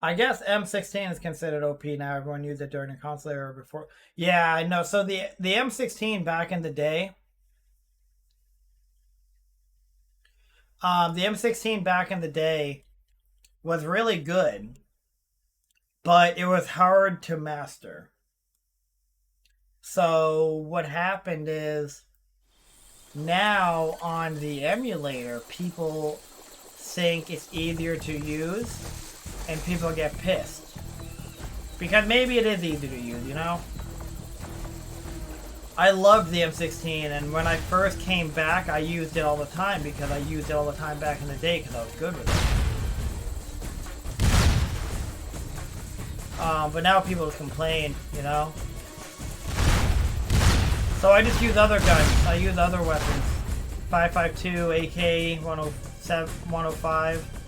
I guess M16 is considered OP now. Everyone used it during the console era before. Yeah, I know. So the M16 back in the day, the M16 back in the day was really good, but it was hard to master. So what happened is now on the emulator, people think it's easier to use, and people get pissed. Because maybe it is easy to use, you know? I loved the M16, and when I first came back, I used it all the time because I used it all the time back in the day because I was good with it. But now people complain, you know? So I just use other guns. I use other weapons. 5.52, AK, 107, 105.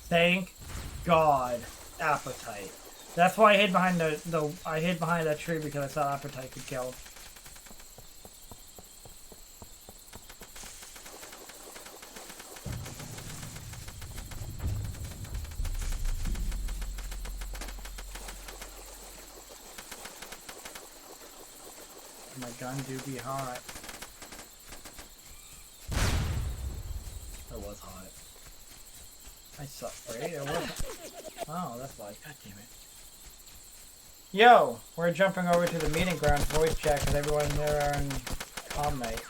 Thank God, Appetite. That's why I hid behind I hid behind that tree because I thought Appetite could kill him. My gun do be hot. It was hot. I suck, right? It was. Oh, that's why. God damn it. Yo, we're jumping over to the meeting grounds voice chat because everyone there are in comm night.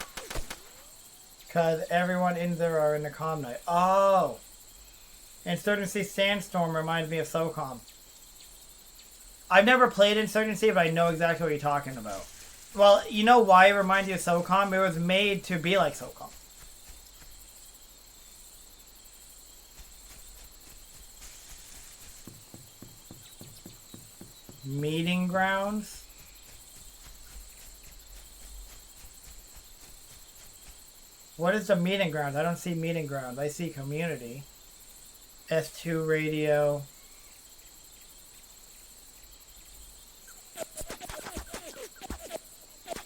Because everyone in there are in the comm night. Oh! Insurgency Sandstorm reminds me of Socom. I've never played Insurgency, but I know exactly what you're talking about. Well, you know why it reminds you of Socom? It was made to be like Socom. Meeting grounds? What is the meeting grounds? I don't see meeting grounds. I see community. S2 radio.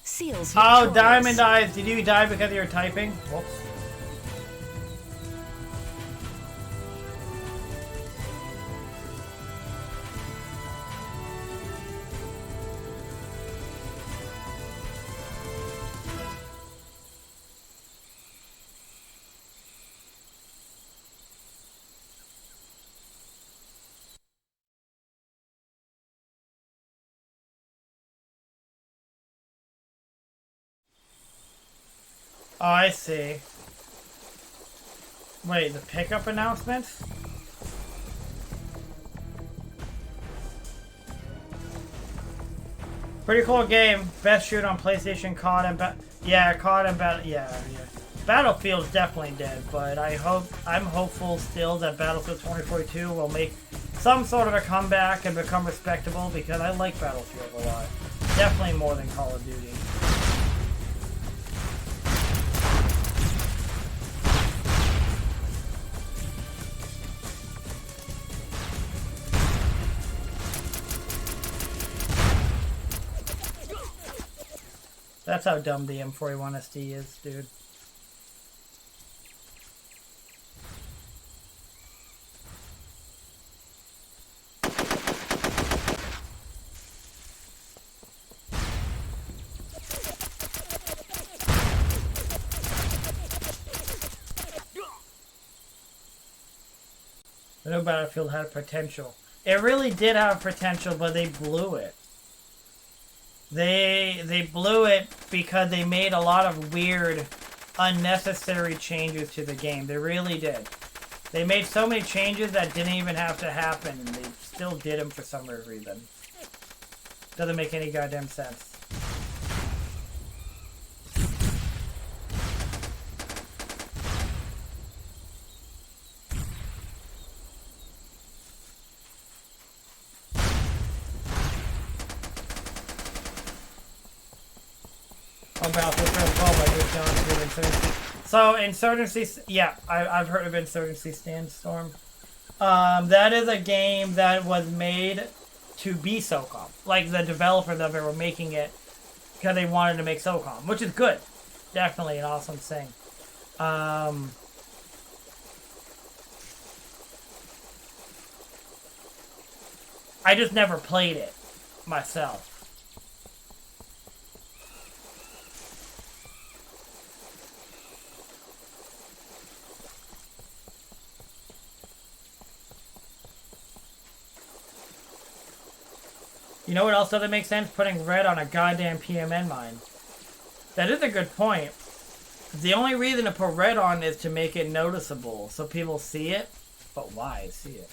Seals. Oh, Diamond Eyes. Did you die because you were typing? Whoops. Oh, I see. Wait, the pickup announcements? Pretty cool game. Best shoot on PlayStation. COD and COD and yeah. Battlefield's definitely dead, but I'm hopeful still that Battlefield 2042 will make some sort of a comeback and become respectable because I like Battlefield a lot. Definitely more than Call of Duty. That's how dumb the M41SD is, dude. The new Battlefield had potential. It really did have potential, but they blew it. They blew it because they made a lot of weird, unnecessary changes to the game. They really did. They made so many changes that didn't even have to happen, and they still did them for some weird reason. Doesn't make any goddamn sense. about this as well by just going through Insurgency. So, Insurgency, yeah, I've heard of Insurgency Sandstorm. That is a game that was made to be Socom. Like, the developers of it were making it because they wanted to make Socom, which is good. Definitely an awesome thing. I just never played it myself. You know what else doesn't make sense? Putting red on a goddamn PMN mine. That is a good point. The only reason to put red on is to make it noticeable, so people see it. But why see it?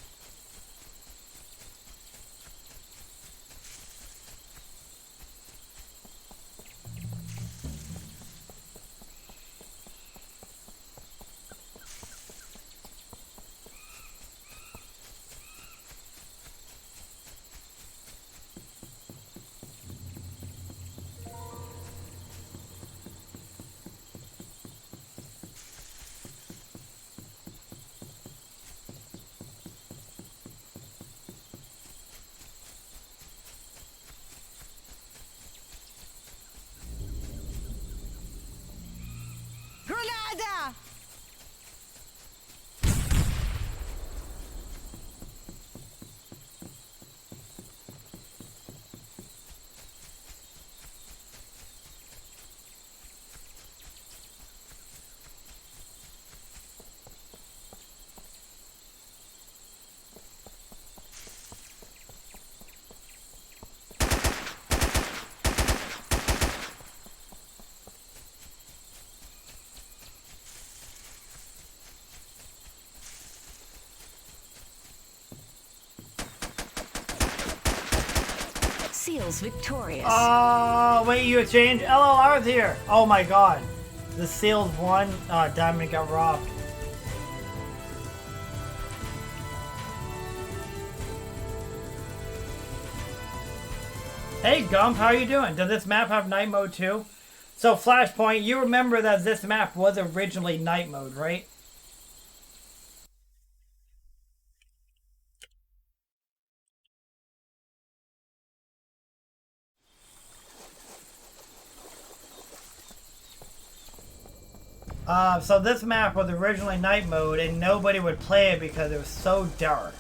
Seals victorious. Oh, wait, you changed? LLR's here. Oh my god. The Seals won. Diamond got robbed. Hey Gump, how you doing? Does this map have night mode too? So Flashpoint, you remember that this map was originally night mode, right? So this map was originally night mode and nobody would play it because it was so dark.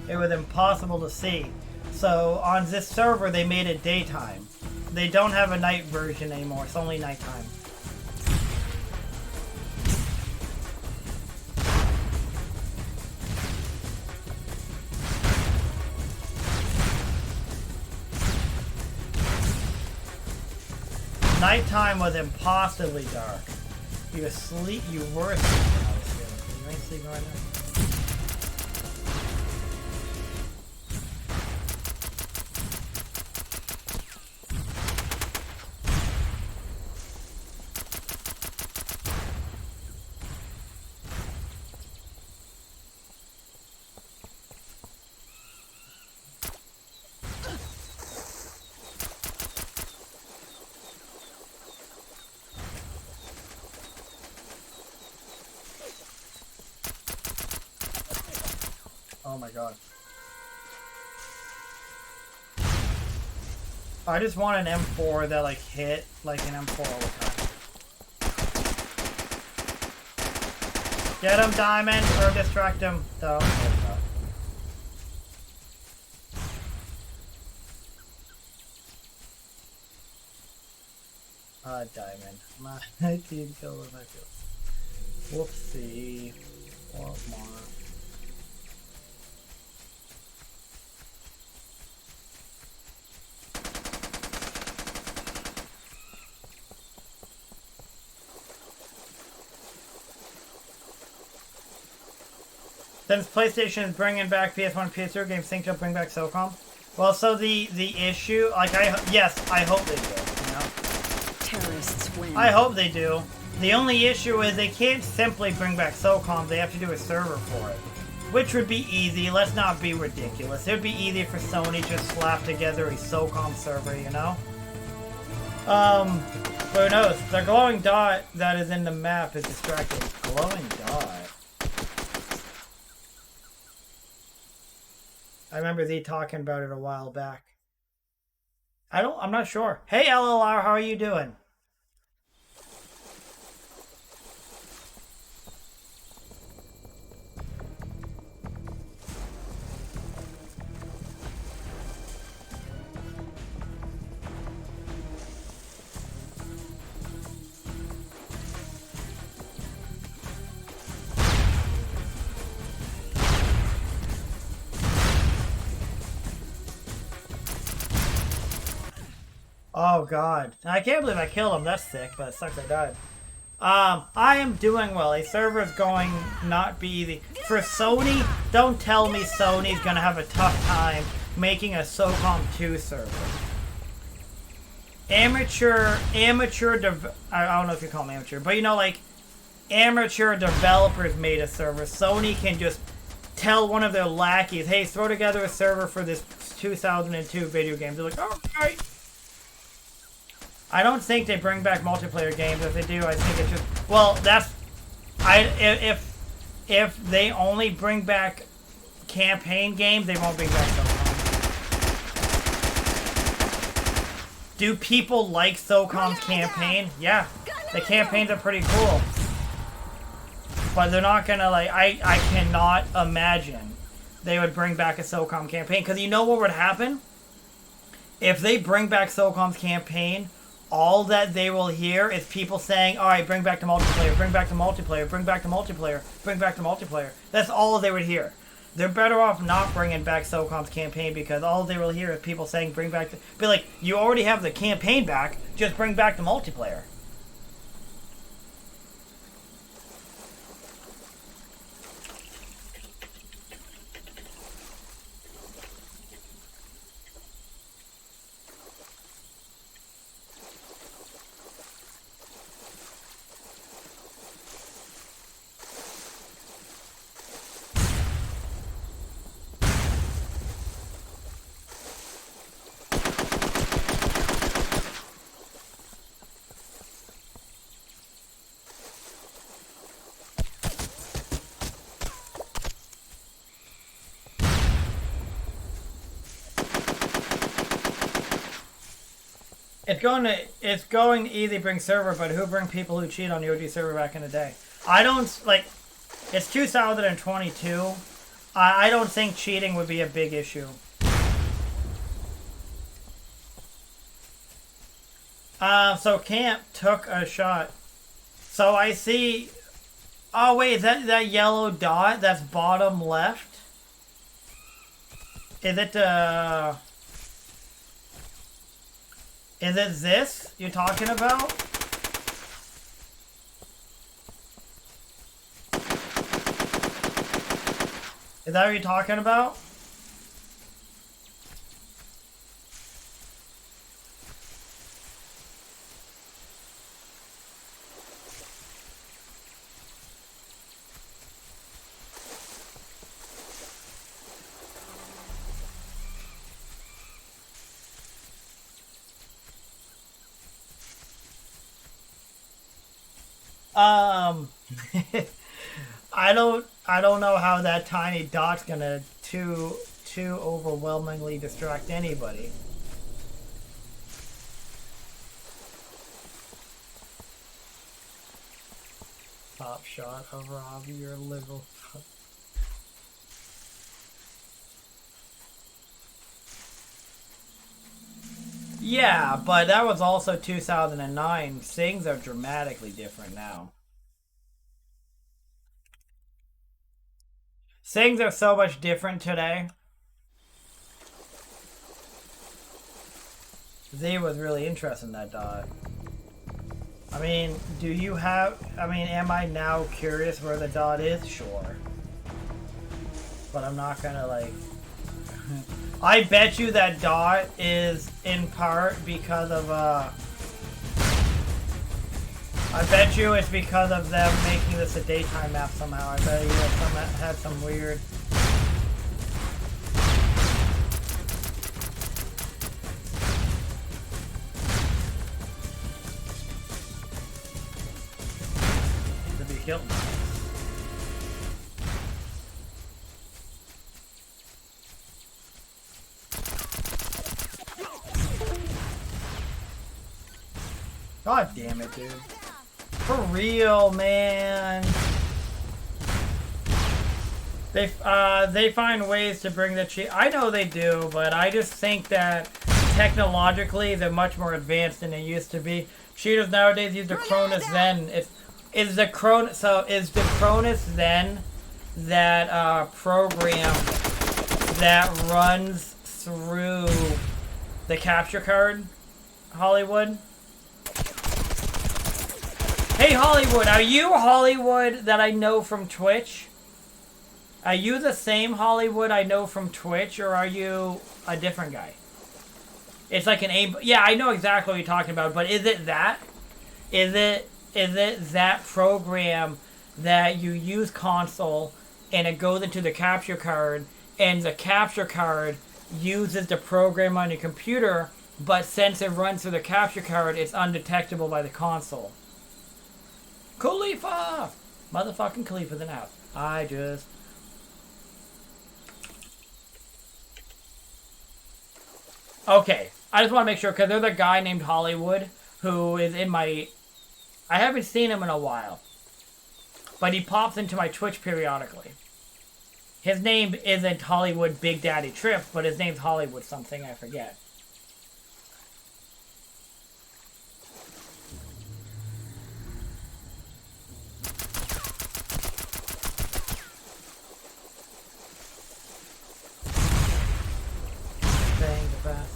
It was impossible to see. So on this server they made it daytime. They don't have a night version anymore, it's only nighttime. Nighttime was impossibly dark. You asleep, you were sleeping, I was feeling. You ain't sleeping right now. Oh my god. I just want an M4 that like hit like an M4 all the time. Get him, Diamond, or distract him. Don't. Diamond. My team killed him, I feel. Whoopsie. Or more. Since PlayStation is bringing back PS1 and PS2 games, think they'll bring back Socom? Well, so the issue, like, yes, I hope they do, you know? Terrorists win. I hope they do. The only issue is they can't simply bring back Socom, they have to do a server for it. Which would be easy, let's not be ridiculous. It would be easy for Sony to slap together a Socom server, you know? But who knows? The glowing dot that is in the map is distracting. Glowing dot. I remember thee talking about it a while back. I'm not sure. Hey LLR, how are you doing? Oh god. I can't believe I killed him. That's sick, but it sucks I died. I am doing well. A server is going not be easy. For Sony, don't tell me Sony's gonna have a tough time making a Socom 2 server. I don't know if you call them amateur, but you know, like, amateur developers made a server. Sony can just tell one of their lackeys, hey, throw together a server for this 2002 video game. They're like, alright. I don't think they bring back multiplayer games. If they do, I think it's just... Well, that's... If they only bring back campaign games, they won't bring back SOCOM. Do people like SOCOM's campaign? Yeah. The campaigns are pretty cool. But they're not gonna, like... I cannot imagine they would bring back a SOCOM campaign. Because you know what would happen? If they bring back SOCOM's campaign... all that they will hear is people saying, alright, bring back the multiplayer, bring back the multiplayer, bring back the multiplayer, bring back the multiplayer. That's all they would hear. They're better off not bringing back SOCOM's campaign because all they will hear is people saying, bring back the... Be like, you already have the campaign back, just bring back the multiplayer. It's going to easy bring server, but who bring people who cheat on the OG server back in the day? I don't, like, it's 2022. I don't think cheating would be a big issue. So Camp took a shot. So I see, oh wait, is that yellow dot that's bottom left? Is it, is it this you're talking about? Is that what you're talking about? I don't know how that tiny dot's gonna too overwhelmingly distract anybody. Top shot of Robbie, your little. Yeah, but that was also 2009. Things are dramatically different now. Things are so much different today. Z was really interested in that dot. I mean, am I now curious where the dot is? Sure. But I'm not gonna, like... I bet you that dot is in part because of, I bet you it's because of them making this a daytime map somehow. I bet you had some weird... killed me. God damn it, dude. For real, man. They find ways to bring the cheat. I know they do, but I just think that technologically they're much more advanced than they used to be. Cheaters nowadays use the Cronus Zen. Is the Cronus Zen that program that runs through the capture card, Hollywood? Hey Hollywood, are you Hollywood that I know from Twitch? Are you the same Hollywood I know from Twitch, or are you a different guy? It's like an aim. Yeah, I know exactly what you're talking about, but is it that? Is it that program that you use console and it goes into the capture card, and the capture card uses the program on your computer, but since it runs through the capture card, it's undetectable by the console? Khalifa! Motherfucking Khalifa's in the house. Okay, I just want to make sure, because there's a guy named Hollywood who is in my... I haven't seen him in a while, but he pops into my Twitch periodically. His name isn't Hollywood Big Daddy Trip, but his name's Hollywood something, I forget.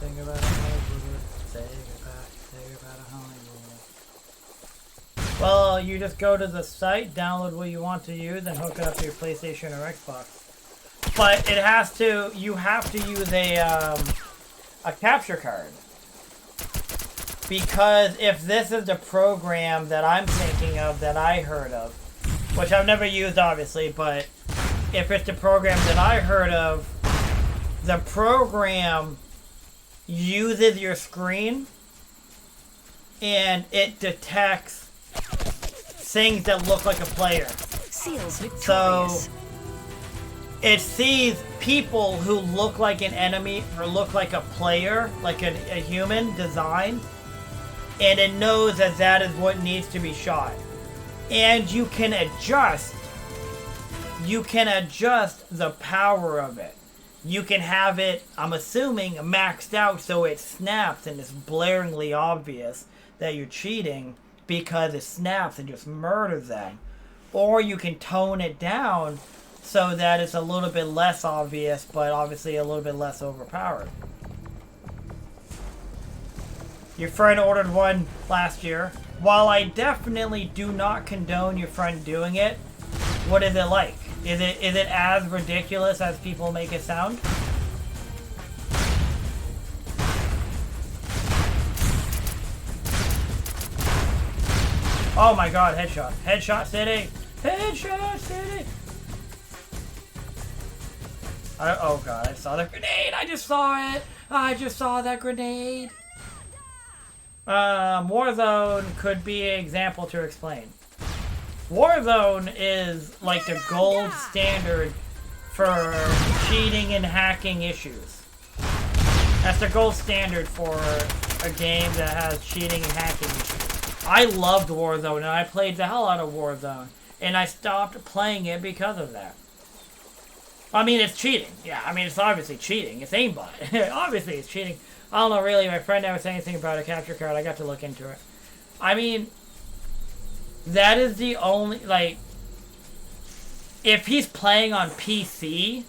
Think about Hollywood. Say about Hollywood. Well, you just go to the site, download what you want to use, and hook it up to your PlayStation or Xbox. But it has to. You have to use a capture card, because if this is the program that I'm thinking of, that I heard of, which I've never used, obviously, but if it's the program that I heard of, the program uses your screen and it detects things that look like a player. Seals victorious. So it sees people who look like an enemy or look like a player, like a human design, and it knows that that is what needs to be shot. And you can adjust the power of it. You can have it, I'm assuming, maxed out so it snaps and it's blaringly obvious that you're cheating because it snaps and just murders them. Or you can tone it down so that it's a little bit less obvious, but obviously a little bit less overpowered. Your friend ordered one last year. While I definitely do not condone your friend doing it, what is it like? Is it as ridiculous as people make it sound? Oh my god, headshot. Headshot city! Headshot city! Oh god, I saw the grenade! I just saw it! I just saw that grenade! Warzone could be an example to explain. Warzone is like the gold standard for cheating and hacking issues. That's the gold standard for a game that has cheating and hacking issues. I loved Warzone and I played the hell out of Warzone. And I stopped playing it because of that. I mean, it's cheating. Yeah, I mean, it's obviously cheating. It's aimbot. Obviously, it's cheating. I don't know, really. My friend never said anything about a capture card. I got to look into it. I mean... that is the only, like, if he's playing on PC,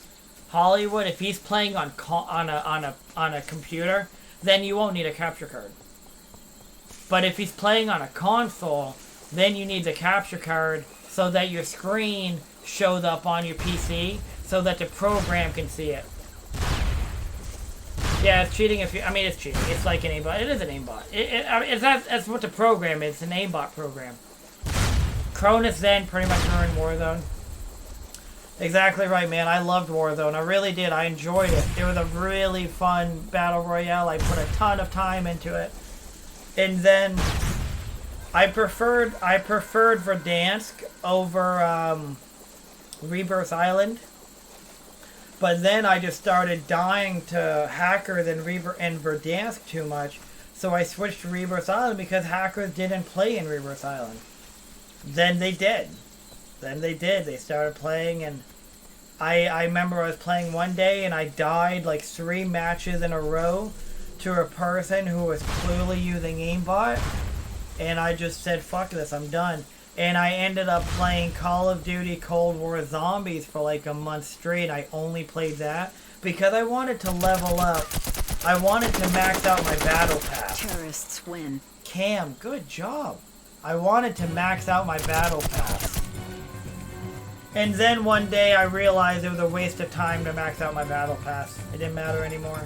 Hollywood, if he's playing on a computer, then you won't need a capture card. But if he's playing on a console, then you need the capture card so that your screen shows up on your PC so that the program can see it. Yeah, it's cheating if you, I mean, it's cheating. It's like an aimbot. It is an aimbot. I mean, that's what the program is. It's an aimbot program. Cronus Zen pretty much ruined Warzone. Exactly right, man. I loved Warzone. I really did. I enjoyed it. It was a really fun battle royale. I put a ton of time into it. And then I preferred Verdansk over Rebirth Island. But then I just started dying to hackers and Verdansk too much. So I switched to Rebirth Island because hackers didn't play in Rebirth Island. Then they did. They started playing, and I remember I was playing one day and I died like 3 matches in a row to a person who was clearly using aimbot. And I just said, fuck this, I'm done. And I ended up playing Call of Duty Cold War Zombies for like a month straight. I only played that because I wanted to level up. I wanted to max out my battle pass. Terrorists win. Cam, good job. I wanted to max out my battle pass. And then one day I realized it was a waste of time to max out my battle pass. It didn't matter anymore.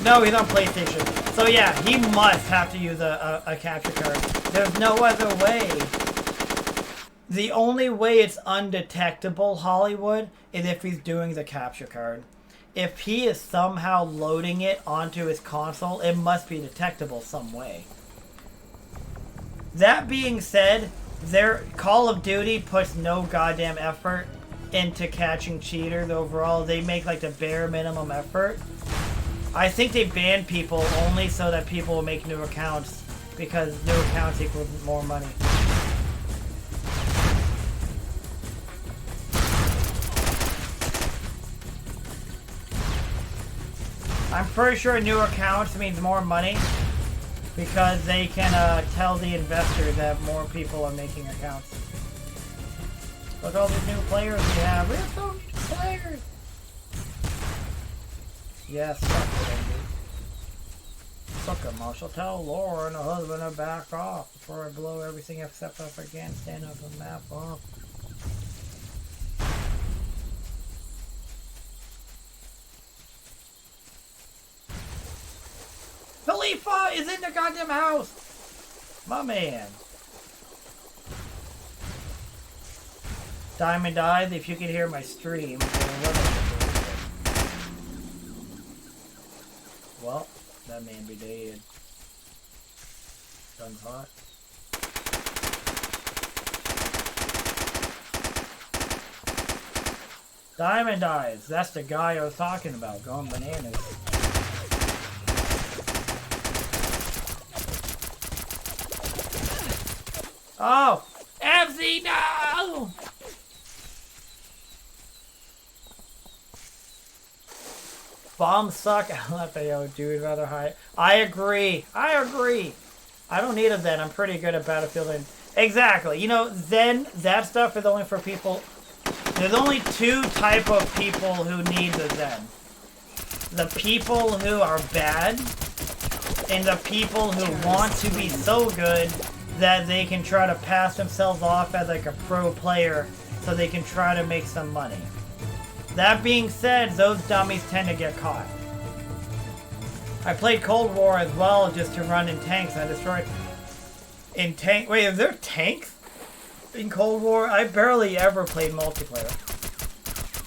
No, he's on PlayStation. So yeah, he must have to use a capture card. There's no other way. The only way it's undetectable, Hollywood, is if he's doing the capture card. If he is somehow loading it onto his console, it must be detectable some way. That being said, their Call of Duty puts no goddamn effort into catching cheaters overall. They make like the bare minimum effort. I think they ban people only so that people will make new accounts, because new accounts equals more money. I'm pretty sure new accounts means more money, because they can tell the investor that more people are making accounts. Look at all these new players we have. We have so many players! Yes, fuck them. I shall tell Laura and her husband to back off before I blow everything except up again. Stand up and map off. Khalifa is in the goddamn house! My man. Diamond Eyes, if you could hear my stream. Well, that man be dead. Gun's hot. Diamond Eyes, that's the guy I was talking about, going bananas. Oh! MC, no! Bombs suck. I left a yo, dude, rather high. I agree. I don't need a Zen. I'm pretty good at Battlefield. And exactly. You know, Zen, that stuff is only for people. There's only 2 type of people who need the Zen. The people who are bad, and the people who want to be so good that they can try to pass themselves off as like a pro player so they can try to make some money. That being said, those dummies tend to get caught. I played Cold War as well just to run in tanks. I destroyed... In tank... Wait, is there tanks in Cold War? I barely ever played multiplayer.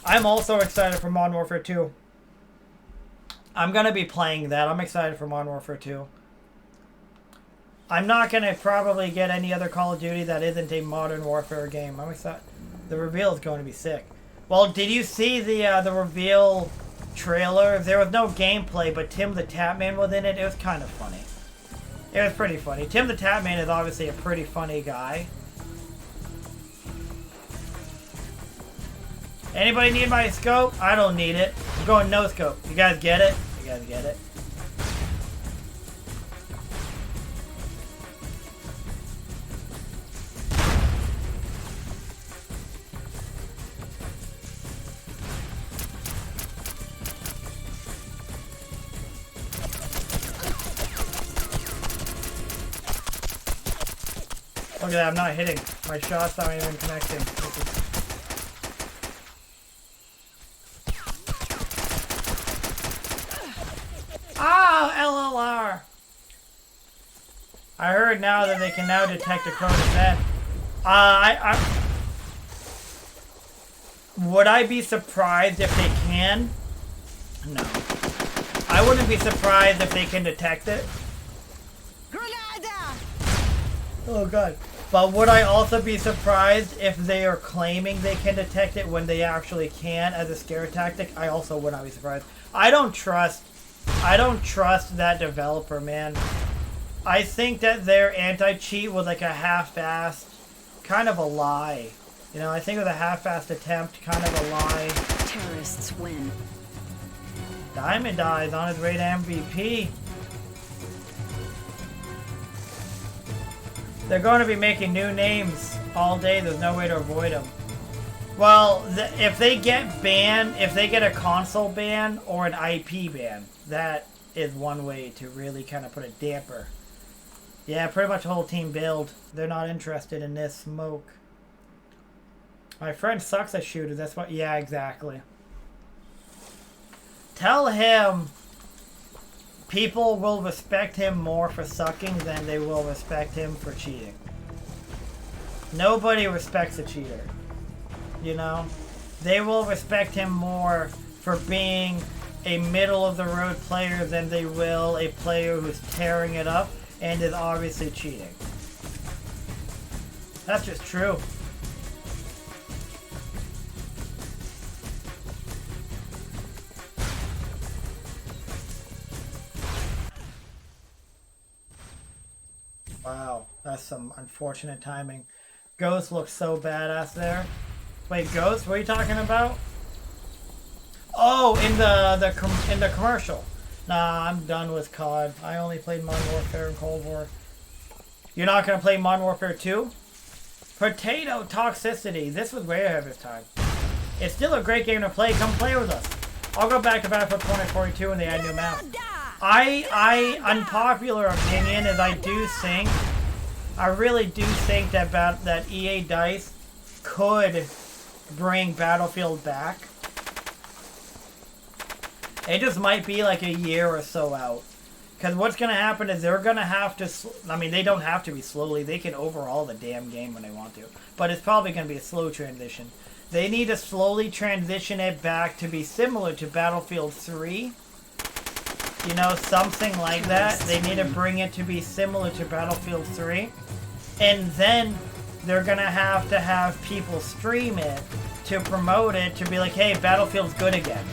I'm also excited for Modern Warfare 2. I'm going to be playing that. I'm excited for Modern Warfare 2. I'm not going to probably get any other Call of Duty that isn't a Modern Warfare game. I'm excited. The reveal is going to be sick. Well, did you see the reveal trailer? There was no gameplay, but Tim the Tatman was in it. It was kind of funny. It was pretty funny. Tim the Tatman is obviously a pretty funny guy. Anybody need my scope? I don't need it. I'm going no scope. You guys get it? You guys get it? Look at that, I'm not hitting. My shots aren't even connecting. LLR! I heard now that they can now detect a code event. Would I be surprised if they can? No. I wouldn't be surprised if they can detect it. Oh god. But would I also be surprised if they are claiming they can detect it when they actually can as a scare tactic? I also would not be surprised. I don't trust that developer, man. I think that their anti-cheat was like a half-assed, kind of a lie. You know, I think it was a half-assed attempt, kind of a lie. Terrorists win. Diamond Eye is on his way to MVP. They're going to be making new names all day. There's no way to avoid them. Well, if they get banned, if they get a console ban or an IP ban, that is one way to really kind of put a damper. Yeah, pretty much the whole team build. They're not interested in this smoke. My friend sucks at shooters. That's what. Yeah, exactly. Tell him people will respect him more for sucking than they will respect him for cheating. Nobody respects a cheater. You know? They will respect him more for being a middle-of-the-road player than they will a player who's tearing it up and is obviously cheating. That's just true. Wow, that's some unfortunate timing. Ghost looks so badass there. Wait, Ghost, what are you talking about? Oh, in the commercial. Nah, I'm done with COD. I only played Modern Warfare and Cold War. You're not gonna play Modern Warfare 2? Potato Toxicity. This was way ahead of its time. It's still a great game to play. Come play with us. I'll go back to Battlefield 2042 when they add new maps. Unpopular opinion is I really do think that EA DICE could bring Battlefield back. It just might be like a year or so out. Because what's going to happen is they're going to have to, I mean, they don't have to be slowly. They can overhaul the damn game when they want to. But it's probably going to be a slow transition. They need to slowly transition it back to be similar to Battlefield 3. You know, something like that. They need to bring it to be similar to Battlefield 3. And then they're going to have people stream it to promote it, to be like, hey, Battlefield's good again.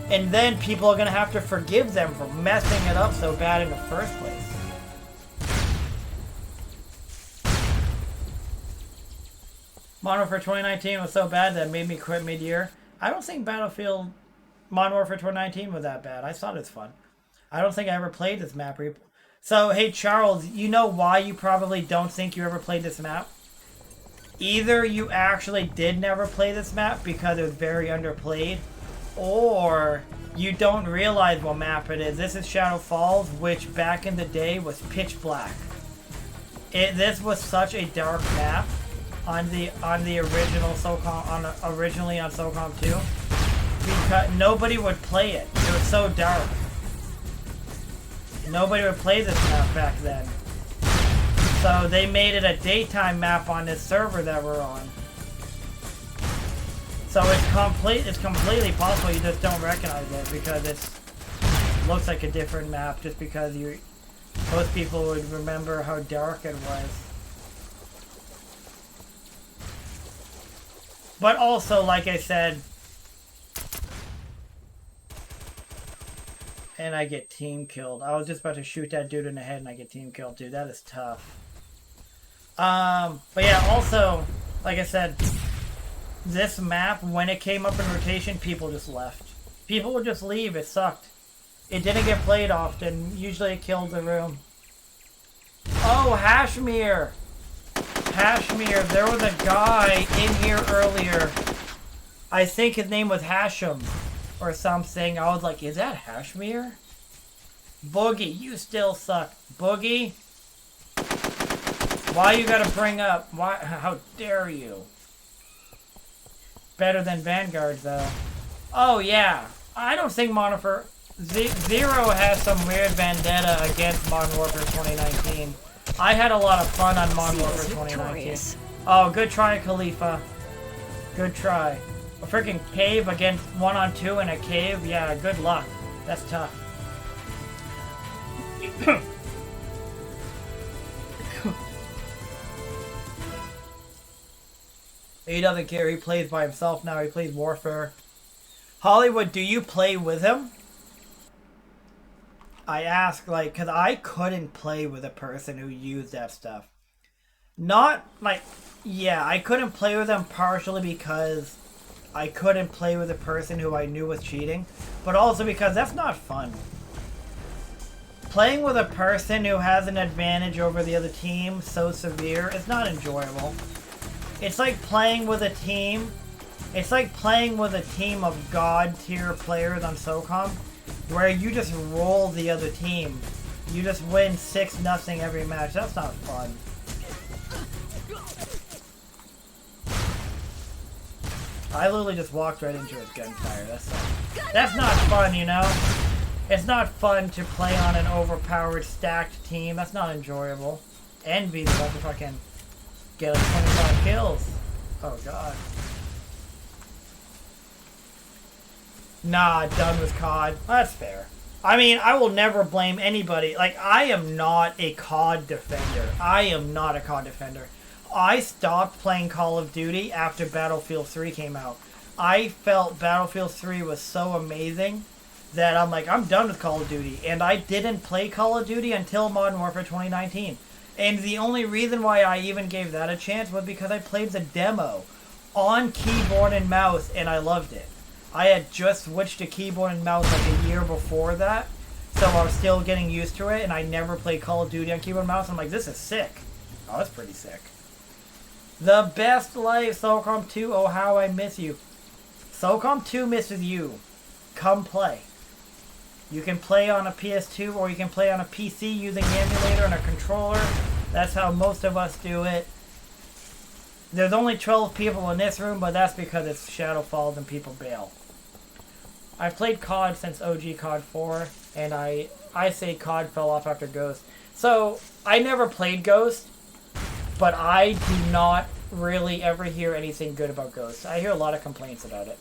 And then people are going to have to forgive them for messing it up so bad in the first place. Modern Warfare 2019 was so bad that it made me quit mid-year. I don't think Battlefield Modern Warfare 2019 was that bad. I thought it was fun. I don't think I ever played this map. So, hey, Charles, you know why you probably don't think you ever played this map? Either you actually did never play this map because it was very underplayed, or you don't realize what map it is. This is Shadow Falls, which back in the day was pitch black. This was such a dark map on the original Socom, originally on Socom 2, because nobody would play it. It was so dark. Nobody would play this map back then. So they made it a daytime map on this server that we're on. So it's completely possible you just don't recognize it because it looks like a different map just because most people would remember how dark it was. But also, like I said, and I get team killed. I was just about to shoot that dude in the head and I get team killed, dude. That is tough. But yeah, also, like I said, this map, when it came up in rotation, people just left. People would just leave. It sucked. It didn't get played often. Usually it killed the room. Oh, Hashmir! Hashmir, there was a guy in here earlier. I think his name was Hashim or something. I was like, is that Hashmir? Boogie, you still suck. Boogie? Why you gotta bring up? Why? How dare you? Better than Vanguard, though. Oh, yeah. I don't think Modern Warfare... Zero has some weird vendetta against Modern Warfare 2019. I had a lot of fun on Modern Warfare 2019. Oh, good try, Khalifa. Good try. A freaking cave against 1-on-2 in a cave? Yeah, good luck. That's tough. He doesn't care. He plays by himself now. He plays Warfare. Hollywood, do you play with him? I ask, like, because I couldn't play with a person who used that stuff. Not, like, yeah, I couldn't play with them partially because I couldn't play with a person who I knew was cheating, but also because that's not fun. Playing with a person who has an advantage over the other team so severe is not enjoyable. It's like playing with a team. It's like playing with a team of god tier players on Socom, where you just roll the other team. You just win 6-0 every match. That's not fun. I literally just walked right into his gunfire. That's not fun, you know? It's not fun to play on an overpowered, stacked team. That's not enjoyable. Envy's about to fucking get us 25 kills. Oh, God. Nah, done with COD. That's fair. I mean, I will never blame anybody. Like, I am not a COD defender. I am not a COD defender. I stopped playing Call of Duty after Battlefield 3 came out. I felt Battlefield 3 was so amazing that I'm like, I'm done with Call of Duty. And I didn't play Call of Duty until Modern Warfare 2019. And the only reason why I even gave that a chance was because I played the demo on keyboard and mouse, and I loved it. I had just switched to keyboard and mouse like a year before that, so I was still getting used to it, and I never played Call of Duty on keyboard and mouse. I'm like, this is sick. Oh, that's pretty sick. The best life, Socom 2. Oh, how I miss you. Socom 2 misses you. Come play. You can play on a PS2 or you can play on a PC using the emulator and a controller. That's how most of us do it. There's only 12 people in this room, but that's because it's Shadow Falls and people bail. I've played COD since OG COD 4, and I say COD fell off after Ghost. So, I never played Ghost, but I do not really ever hear anything good about Ghost. I hear a lot of complaints about it.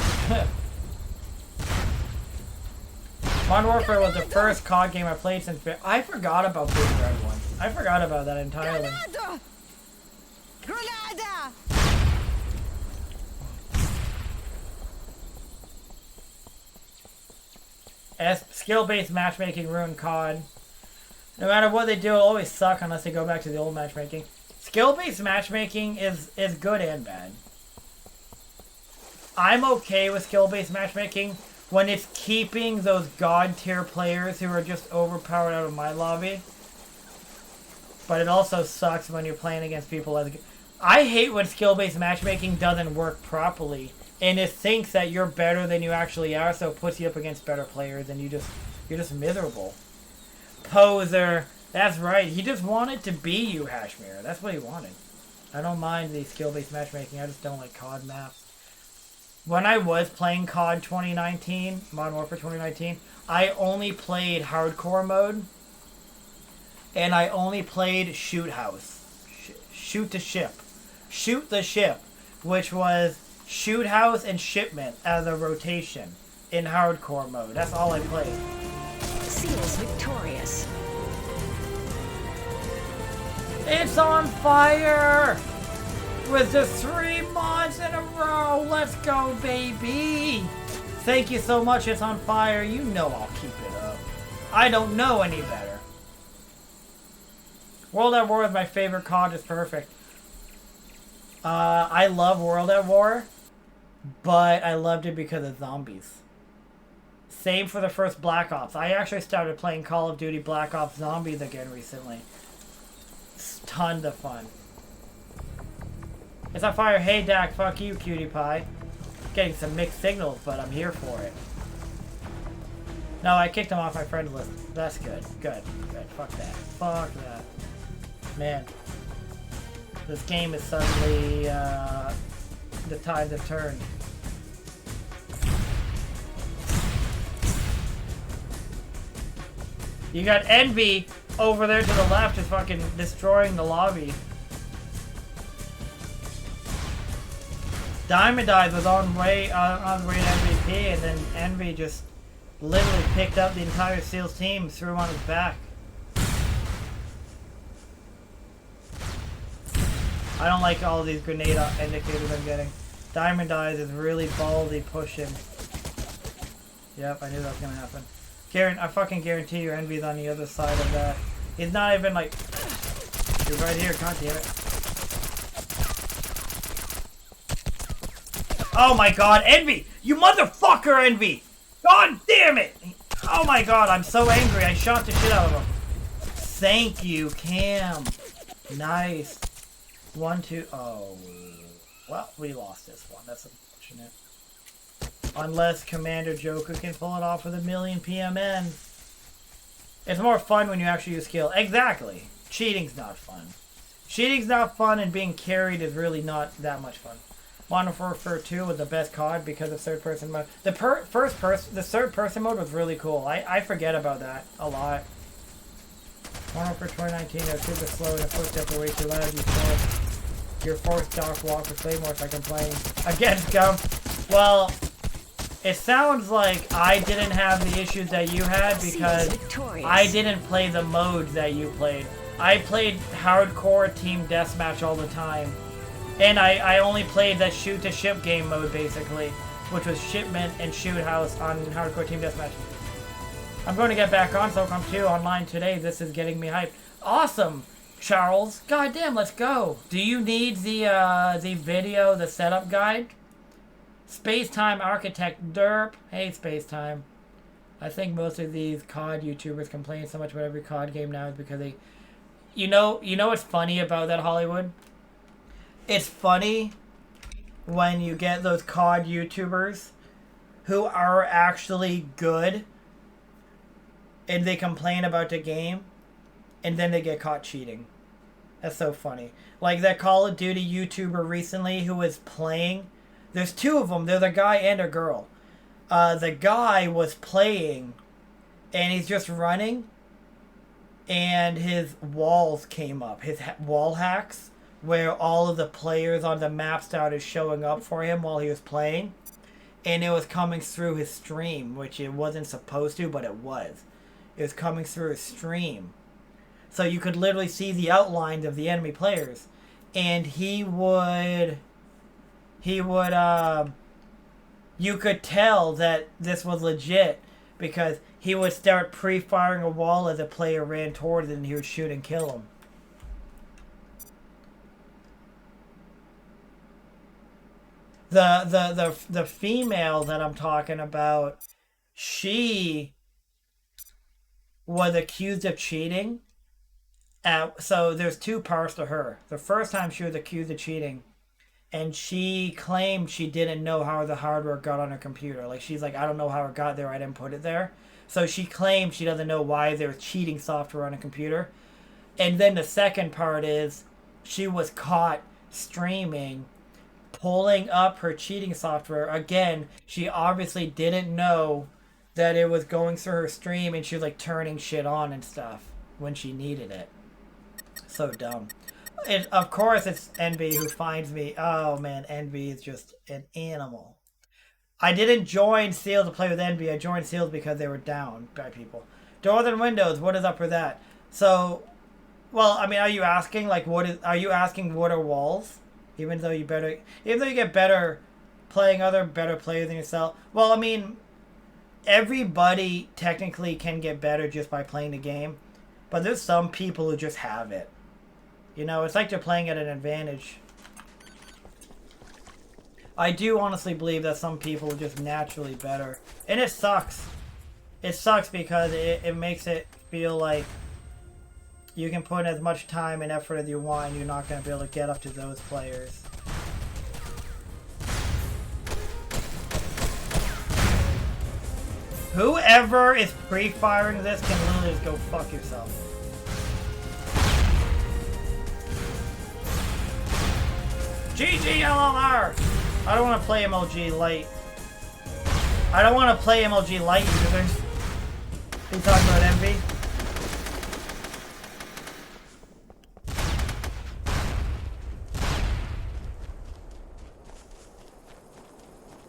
Modern Warfare was the first COD game I played since... I forgot about Big Red One. I forgot about that entirely. Grenada! Skill-based matchmaking ruined COD. No matter what they do, it'll always suck unless they go back to the old matchmaking. Skill-based matchmaking is good and bad. I'm okay with skill-based matchmaking when it's keeping those god-tier players who are just overpowered out of my lobby. But it also sucks when you're playing against people like... I hate when skill-based matchmaking doesn't work properly, and it thinks that you're better than you actually are, so it puts you up against better players, and you're just miserable. Poser. That's right. He just wanted to be you, Hashmir. That's what he wanted. I don't mind the skill-based matchmaking. I just don't like COD maps. When I was playing COD 2019, Modern Warfare 2019, I only played hardcore mode, and I only played shoot house. Shoot the ship. Shoot the ship, which was shoot house and shipment as a rotation in hardcore mode. That's all I played. Seals victorious. It's on fire! With the 3 mods in a row! Let's go, baby! Thank you so much, It's on fire. You know I'll keep it up. I don't know any better. World at War is my favorite COD. It's perfect. I love World at War, but I loved it because of zombies. Same for the first Black Ops. I actually started playing Call of Duty Black Ops Zombies again recently. It's tons of fun. It's on fire. Hey, Dak, fuck you, cutie pie. Getting some mixed signals, but I'm here for it. No, I kicked him off my friend list. That's good. Good. Good. Fuck that. Fuck that. Man. This game is suddenly, the tides have turned. You got Envy over there to the left is fucking destroying the lobby. Diamond Eyes was on the way to MVP, and then Envy just literally picked up the entire SEALs team, threw him on his back. I don't like all these grenade indicators I'm getting. Diamond Eyes is really ballsy pushing. Yep, I knew that was gonna happen. I fucking guarantee your Envy's on the other side of that. He's not even like... You're right here, god damn it. Oh my god, Envy! You motherfucker, Envy! God damn it! Oh my god, I'm so angry. I shot the shit out of him. Thank you, Cam. Nice. 1, 2... Oh. Well, we lost this one. That's unfortunate. Unless Commander Joker can pull it off with a million PMN. It's more fun when you actually use skill. Exactly. Cheating's not fun. Cheating's not fun, and being carried is really not that much fun. Modern Warfare 2 was the best COD because of third-person mode. The third-person mode was really cool. I forget about that a lot. Modern Warfare 2019 is super slow and the footsteps are way too loud. You're forced Dark Walk with Claymore if I complain. Against Gump. Well, it sounds like I didn't have the issues that you had because I didn't play the modes that you played. I played hardcore team deathmatch all the time. And I only played that shoot-to-ship game mode, basically, which was shipment and shoot house on hardcore team deathmatch. I'm going to get back on Socom 2 online today. This is getting me hyped. Awesome, Charles. Goddamn, let's go. Do you need the video, the setup guide? Space-Time Architect Derp. Hey, Space-Time. I think most of these COD YouTubers complain so much about every COD game now is because they... You know what's funny about that, Hollywood? It's funny when you get those COD YouTubers who are actually good and they complain about the game and then they get caught cheating. That's so funny. Like that Call of Duty YouTuber recently who was playing. There's two of them. There's a guy and a girl. The guy was playing and he's just running and his walls came up. His wall hacks, where all of the players on the map started showing up for him while he was playing. And it was coming through his stream, which it wasn't supposed to, but it was. It was coming through his stream. So you could literally see the outlines of the enemy players. And you could tell that this was legit because he would start pre-firing a wall as a player ran towards it and he would shoot and kill him. The female that I'm talking about, she was accused of cheating. So there's two parts to her. The first time she was accused of cheating, and she claimed she didn't know how the hardware got on her computer. Like, she's like, I don't know how it got there, I didn't put it there. So she claimed she doesn't know why there was cheating software on a computer. And then the second part is, she was caught streaming, pulling up her cheating software. Again, she obviously didn't know that it was going through her stream, and she was like turning shit on and stuff when she needed it. So dumb. And of course it's Envy who finds me. Oh man, Envy is just an animal. I didn't join Seals to play with Envy. I joined Seals because they were down by people. Doors and windows, what is up with that? So, well, I mean, are you asking like are you asking what are walls? Even though you get better playing other better players than yourself. Well, I mean, everybody technically can get better just by playing the game, but there's some people who just have it. You know, it's like they're playing at an advantage. I do honestly believe that some people are just naturally better, and it sucks. It sucks because it makes it feel like you can put in as much time and effort as you want and you're not going to be able to get up to those players. Whoever is pre-firing this can literally just go fuck yourself. GG LLR! I don't want to play MLG Light. I don't want to play MLG Light users. You talking about Envy?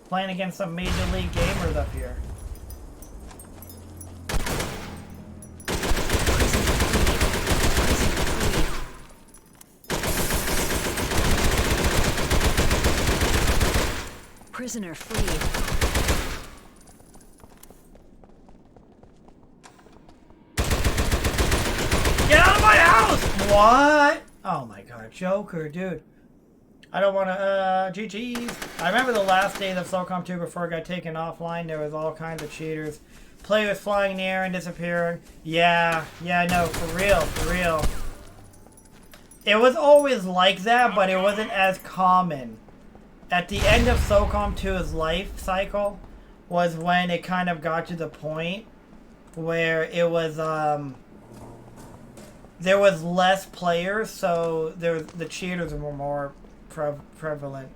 Playing against some major league gamers up here. Prisoner freed. Get out of my house! What? Oh my god, Joker, dude. I don't want to, GG's. I remember the last day of Socom 2 before it got taken offline, there was all kinds of cheaters. Players flying in the air and disappearing. Yeah, no, for real, for real. It was always like that, but it wasn't as common. At the end of Socom 2's life cycle was when it kind of got to the point where it was, there was less players, so the cheaters were more prevalent.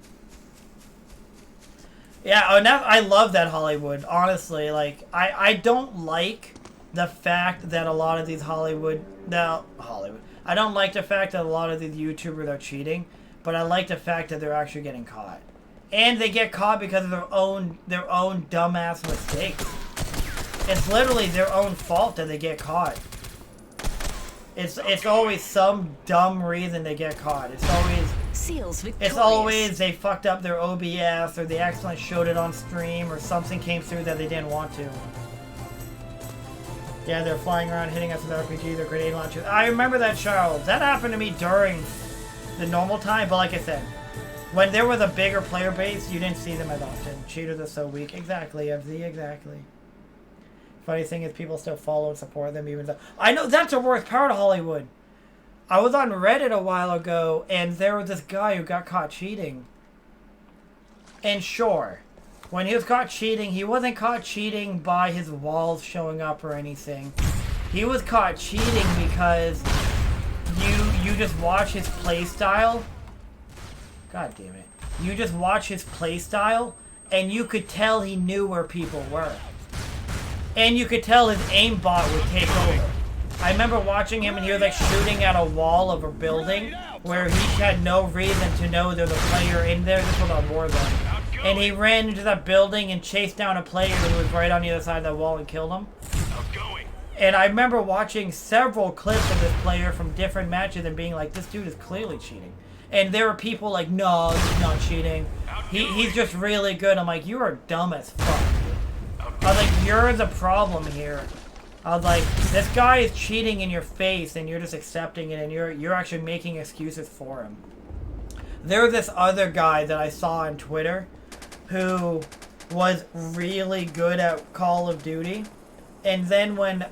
Yeah, and I love that Hollywood, honestly. Like, I don't like the fact that a lot of these I don't like the fact that a lot of these YouTubers are cheating, but I like the fact that they're actually getting caught. And they get caught because of their own dumbass mistakes. It's literally their own fault that they get caught. It's always some dumb reason they get caught. It's always Seals victorious. It's always they fucked up their OBS or they accidentally showed it on stream or something came through that they didn't want to. Yeah, they're flying around hitting us with RPG, they're grenade launchers. I remember that, Charles. That happened to me during the normal time, but like I said, when there was a bigger player base, you didn't see them as often. Cheaters are so weak. Exactly, FZ, exactly. Funny thing is people still follow and support them even though... I know, that's the worst part of Hollywood. I was on Reddit a while ago, and there was this guy who got caught cheating. And sure, when he was caught cheating, he wasn't caught cheating by his walls showing up or anything. He was caught cheating because you just watch his playstyle. God damn it. You just watch his playstyle, and you could tell he knew where people were. And you could tell his aimbot would take over. I remember watching him and he was like shooting at a wall of a building where he had no reason to know there's a player in there. This was on Warzone. And he ran into that building and chased down a player who was right on the other side of that wall and killed him. And I remember watching several clips of this player from different matches and being like, this dude is clearly cheating. And there were people like, no, he's not cheating. He's just really good. I'm like, you are dumb as fuck. I was like, you're the problem here. I was like, this guy is cheating in your face and you're just accepting it and you're actually making excuses for him. There was this other guy that I saw on Twitter who was really good at Call of Duty. And then when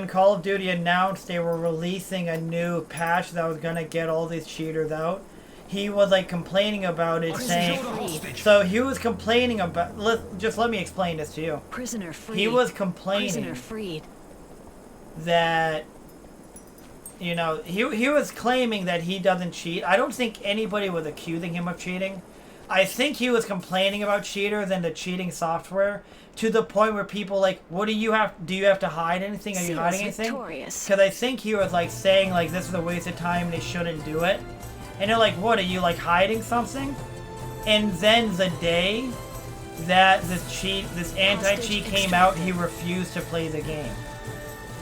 Call of Duty announced they were releasing a new patch that was going to get all these cheaters out, he was like complaining about it, saying... So he was complaining about... Just let me explain this to you. Prisoner freed. He was complaining Prisoner freed. that... You know, he was claiming that he doesn't cheat. I don't think anybody was accusing him of cheating. I think he was complaining about cheaters and the cheating software to the point where people like, what do you have to hide anything? Are you hiding anything? Because I think he was like saying like this is a waste of time and they shouldn't do it. And they're like, what, are you like hiding something? And then the day that this anti-cheat came out, he refused to play the game.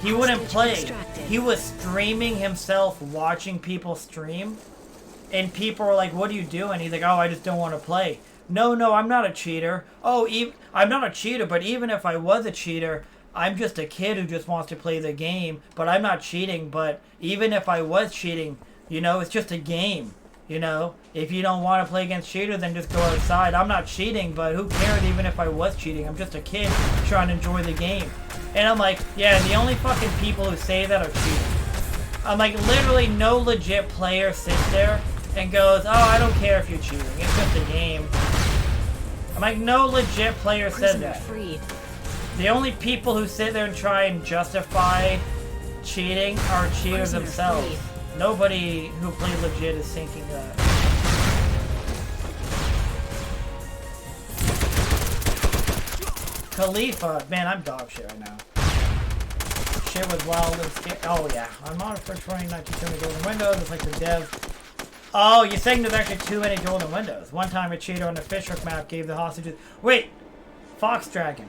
He wouldn't play. He was streaming himself, watching people stream. And people were like, what are you doing? He's like, oh, I just don't want to play. No, I'm not a cheater. Oh, I'm not a cheater, but even if I was a cheater, I'm just a kid who just wants to play the game. But I'm not cheating. But even if I was cheating, you know, it's just a game. You know, if you don't want to play against cheaters, then just go outside. I'm not cheating, but who cares even if I was cheating? I'm just a kid trying to enjoy the game. And I'm like, yeah, the only fucking people who say that are cheating. I'm like, literally no legit player sits there and goes, oh, I don't care if you're cheating. It's just a game. I'm like, no legit player said that. Freed. The only people who sit there and try and justify cheating are cheaters themselves. Freed. Nobody who plays legit is thinking that. Khalifa, man, I'm dog shit right now. Shit was wild and scary. Oh yeah, I'm on for 2019 too many golden windows. It's like the dev. Oh, you're saying there's actually too many golden windows. One time a cheater on the Fishhook map gave the hostages... Wait! Fox Dragon.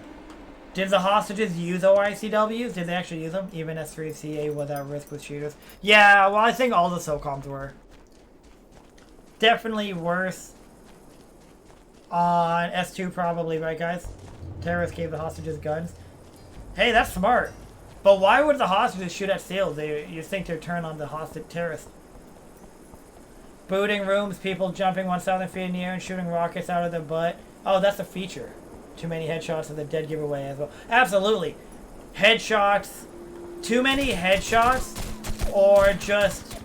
Did the hostages use OICWs? Did they actually use them? Even S3CA was at risk with cheaters? Yeah, well, I think all the Socoms were. Definitely worse On S2 probably, right guys? Terrorists gave the hostages guns. Hey, that's smart. But why would the hostages shoot at SEALs? You think they'd turn on the hostage terrorists. Booting rooms, people jumping 1,000 feet in the air and shooting rockets out of their butt. Oh, that's a feature. Too many headshots of the dead giveaway as well. Absolutely. Headshots. Too many headshots or just,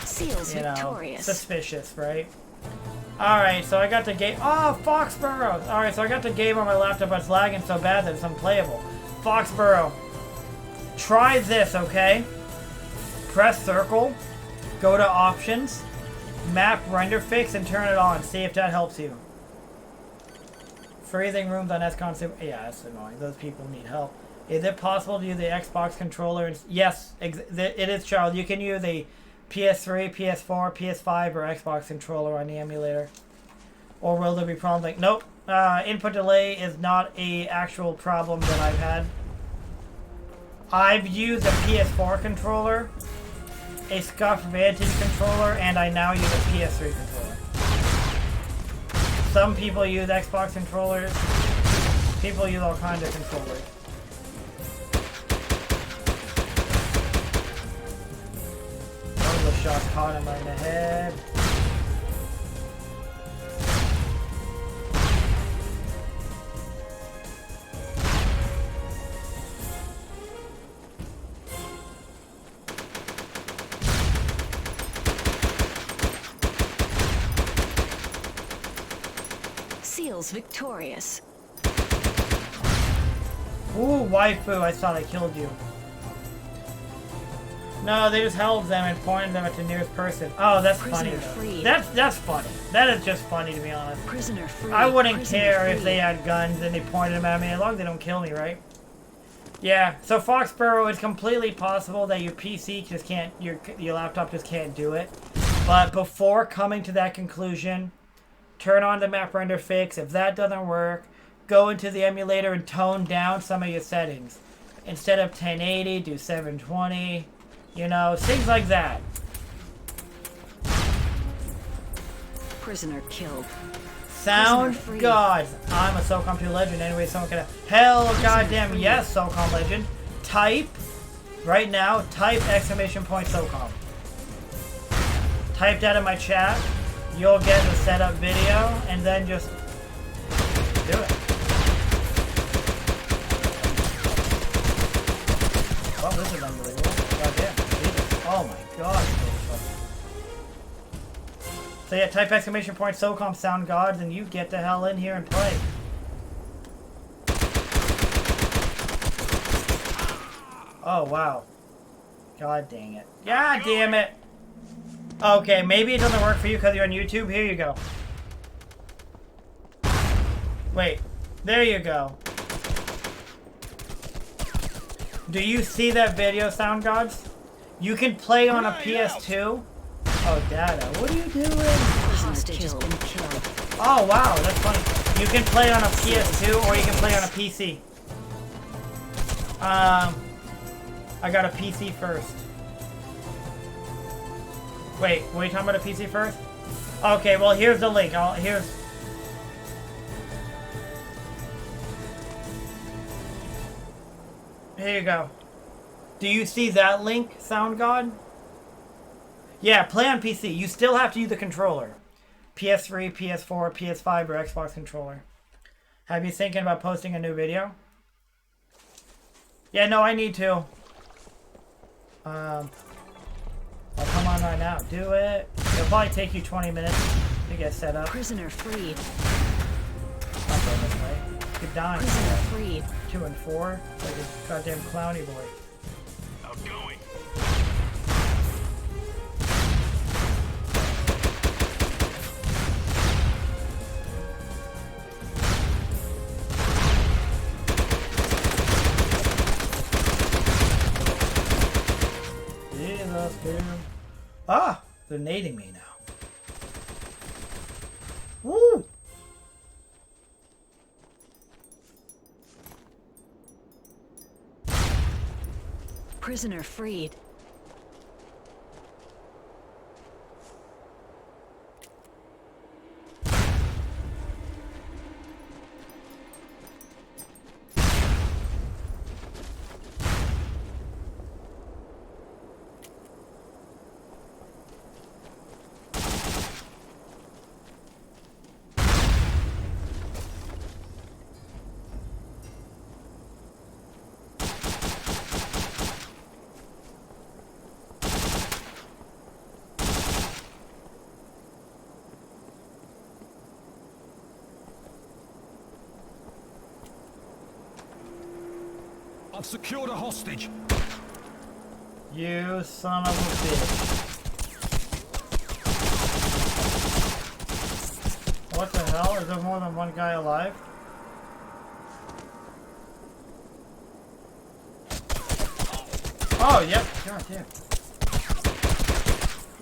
Seals victorious. suspicious, right? Alright, so I got the game. Oh, Foxborough! Alright, so I got the game on my laptop, but it's lagging so bad that it's unplayable. Foxborough. Try this, okay? Press circle, go to options, map render fix, and turn it on. See if that helps you. Freezing rooms on SCOM. Yeah, that's annoying. Those people need help. Is it possible to use the Xbox controller? Yes, it is, Charles. You can use a PS3, PS4, PS5, or Xbox controller on the emulator. Or will there be problems like... Nope. Input delay is not a actual problem that I've had. I've used a PS4 controller, a Scuff Vantage controller, and I now use a PS3 controller. Some people use Xbox controllers. People use all kinds of controllers. One of the shots caught him right in the head. Seals victorious. Ooh, waifu, I thought I killed you. No, they just held them and pointed them at the nearest person. Oh, that's funny. That's funny. That is just funny, to be honest. Prisoner free. I wouldn't care if they had guns and they pointed them at me, as long as they don't kill me, right? Yeah, so Foxborough, it's completely possible that your PC just can't, your laptop just can't do it. But before coming to that conclusion, turn on the map render fix. If that doesn't work, go into the emulator and tone down some of your settings. Instead of 1080, do 720. You know, things like that. Prisoner killed. Sound gods. I'm a Socom 2 legend. Anyway, someone can... Hell goddamn yes, Socom legend. Type, right now, type !Socom. Type that in my chat. You'll get the setup video, and then just do it. Oh, this is unbelievable. Goddamn. Jesus. Oh my god. So yeah, type !Socom sound gods, and you get the hell in here and play. Oh, wow. God dang it. God damn it. Okay, maybe it doesn't work for you because you're on YouTube. Here you go. Wait. There you go. Do you see that video, Sound Gods? You can play on a PS2. Oh, Dada, what are you doing? Hostage has been killed. Oh, wow, that's funny. You can play on a PS2 or you can play on a PC. I got a PC first. Wait, were you talking about a PC first? Okay, well, here's the link. Here you go. Do you see that link, Sound God? Yeah, play on PC. You still have to use the controller. PS3, PS4, PS5, or Xbox controller. Have you thinking about posting a new video? Yeah, no, I need to. I'll come on right now. Do it. It'll probably take you 20 minutes to get set up. Prisoner freed. Not going this way. You're dying. Prisoner freed. 2 and 4. Like a goddamn clowny boy. Outgoing. Jesus, dude. Ah! They're nading me now. Woo! Prisoner freed. I've secured a hostage. You son of a bitch. What the hell? Is there more than one guy alive? Oh, yep. God damn.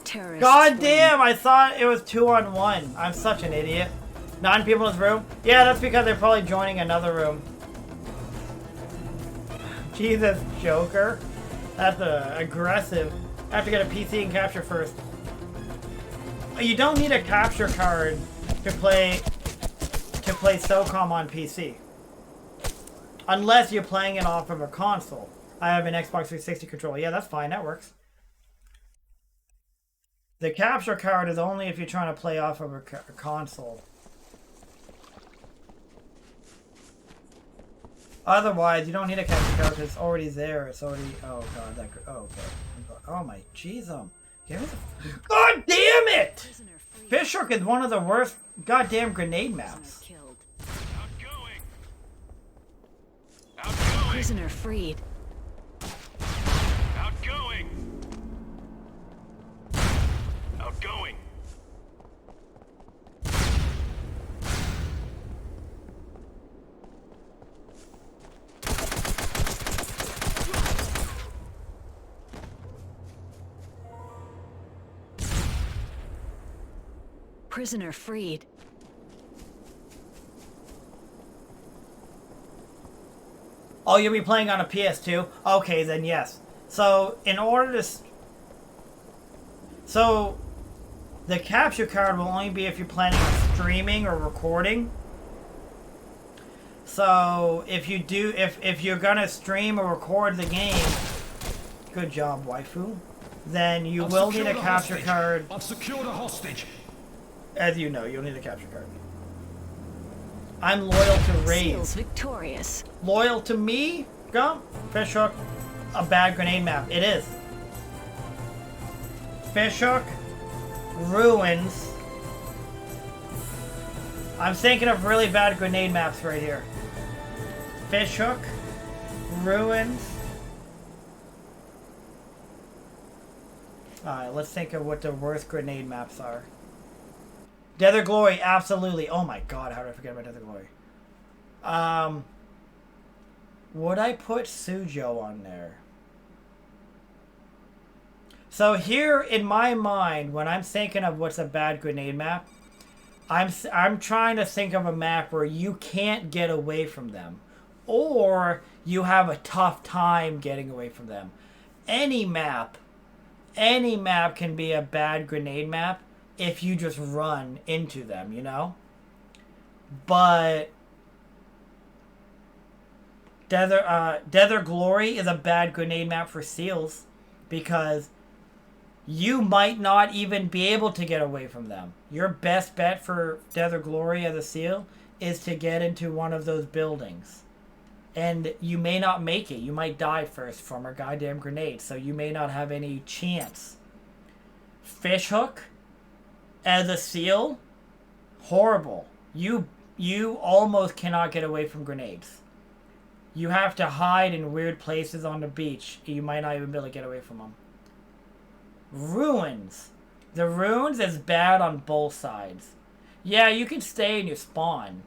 Terrorists God win. damn! I thought it was 2-on-1. I'm such an idiot. 9 people in this room? Yeah, that's because they're probably joining another room. Jesus, Joker. That's aggressive. I have to get a PC and capture first. You don't need a capture card to play Socom on PC. Unless you're playing it off of a console. I have an Xbox 360 controller. Yeah, that's fine. That works. The capture card is only if you're trying to play off of a console. Otherwise, you don't need a capture card because it's already there. It's already... Oh, God. That... Oh, okay. Oh, my... Jeez, Give me the... God damn it! Prisoner freed. Fishhook is one of the worst goddamn grenade Prisoner maps. killed. Outgoing. Outgoing. Prisoner freed. Outgoing. Outgoing. Prisoner freed. Oh, you'll be playing on a PS2? Okay, then yes. So, in order to... So, the capture card will only be if you're planning on streaming or recording. So, if you do... If you're gonna stream or record the game... Good job, waifu. Then you will need a capture card. I've secured a hostage. As you know, you'll need a capture card. I'm loyal to Raze. Seals victorious. Loyal to me? Go. Fishhook. A bad grenade map. It is. Fishhook. Ruins. I'm thinking of really bad grenade maps right here. Fishhook. Ruins. Alright, let's think of what the worst grenade maps are. Nether Glory, absolutely. Oh my god, how did I forget about Nether Glory? Would I put Suzhou on there? So here in my mind, when I'm thinking of what's a bad grenade map, I'm trying to think of a map where you can't get away from them. Or you have a tough time getting away from them. Any map can be a bad grenade map if you just run into them, you know? But Nether Glory is a bad grenade map for seals because you might not even be able to get away from them. Your best bet for Nether Glory as a seal is to get into one of those buildings. And you may not make it. You might die first from a goddamn grenade, so you may not have any chance. Fishhook as a seal, horrible. You almost cannot get away from grenades. You have to hide in weird places on the beach. You might not even be able to get away from them. Ruins. The ruins is bad on both sides. Yeah, you can stay in your spawn.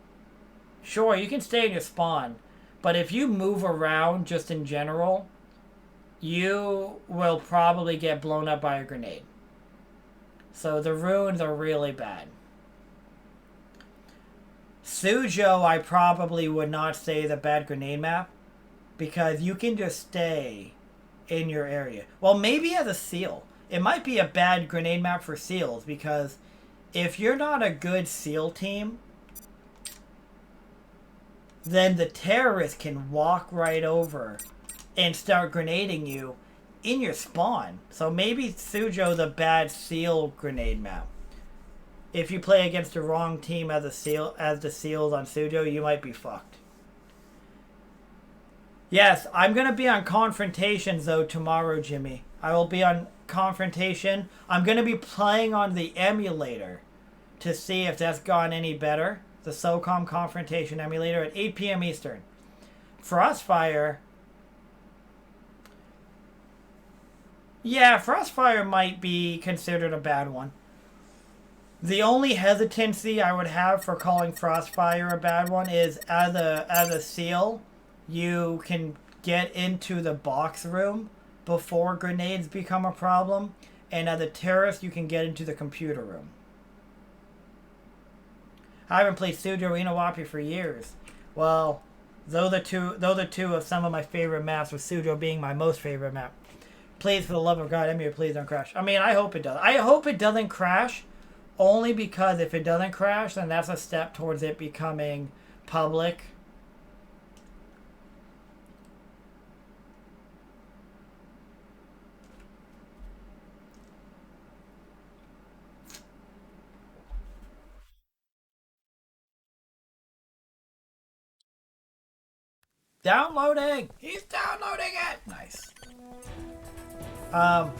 Sure, you can stay in your spawn. But if you move around just in general, you will probably get blown up by a grenade. So the ruins are really bad. Suzhou, I probably would not say is a bad grenade map because you can just stay in your area. Well, maybe as a seal. It might be a bad grenade map for seals because if you're not a good seal team, then the terrorists can walk right over and start grenading you in your spawn. So maybe Suzhou's a bad seal grenade map. If you play against the wrong team as the seals on Suzhou, you might be fucked. Yes, I'm gonna be on Confrontation though tomorrow, Jimmy. I will be on Confrontation. I'm gonna be playing on the emulator to see if that's gone any better. The Socom Confrontation emulator at 8 p.m. Eastern. Frostfire Yeah, Frostfire might be considered a bad one. The only hesitancy I would have for calling Frostfire a bad one is as a seal, you can get into the box room before grenades become a problem, and as a terrorist, you can get into the computer room. I haven't played Sujo Inawapi for years. Well, those are two of some of my favorite maps, with Sujo being my most favorite map. Please, for the love of God, Emir, please don't crash. I mean, I hope it does. I hope it doesn't crash, only because if it doesn't crash, then that's a step towards it becoming public. Downloading! He's downloading it! Nice. But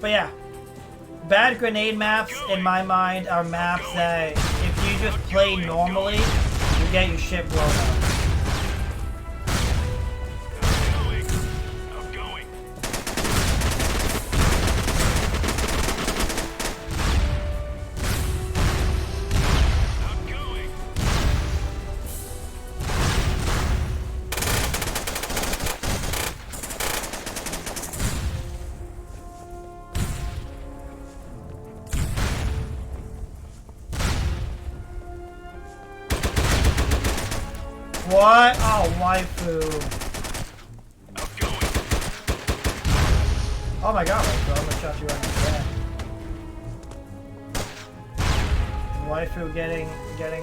yeah. Bad grenade maps, in my mind, are maps that if you just play normally, you get your shit blown up. What? Oh, waifu. Oh my god, waifu, I'm gonna shot you right in the head. Is waifu getting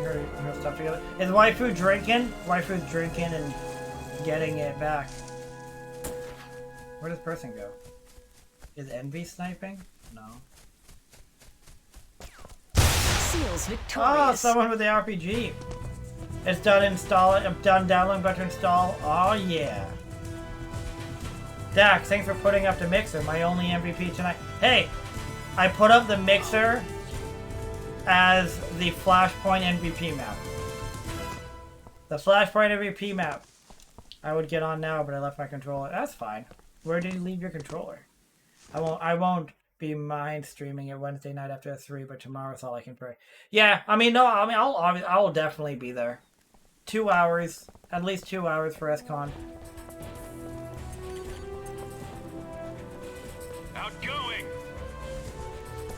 her stuff together? Is waifu drinking? Waifu's drinking and getting it back. Where does person go? Is Envy sniping? No. Seals victorious. Oh, someone with the RPG. It's done installing. I'm done downloading, about to install. Oh yeah. Dax, thanks for putting up the mixer. My only MVP tonight. Hey, I put up the mixer as the Flashpoint MVP map. The Flashpoint MVP map. I would get on now, but I left my controller. That's fine. Where did you leave your controller? I won't be mind streaming it Wednesday night after 3, but tomorrow's all I can pray. Yeah, I mean, no, I mean, I'll definitely be there. 2 hours, at least 2 hours for SCon. Outgoing.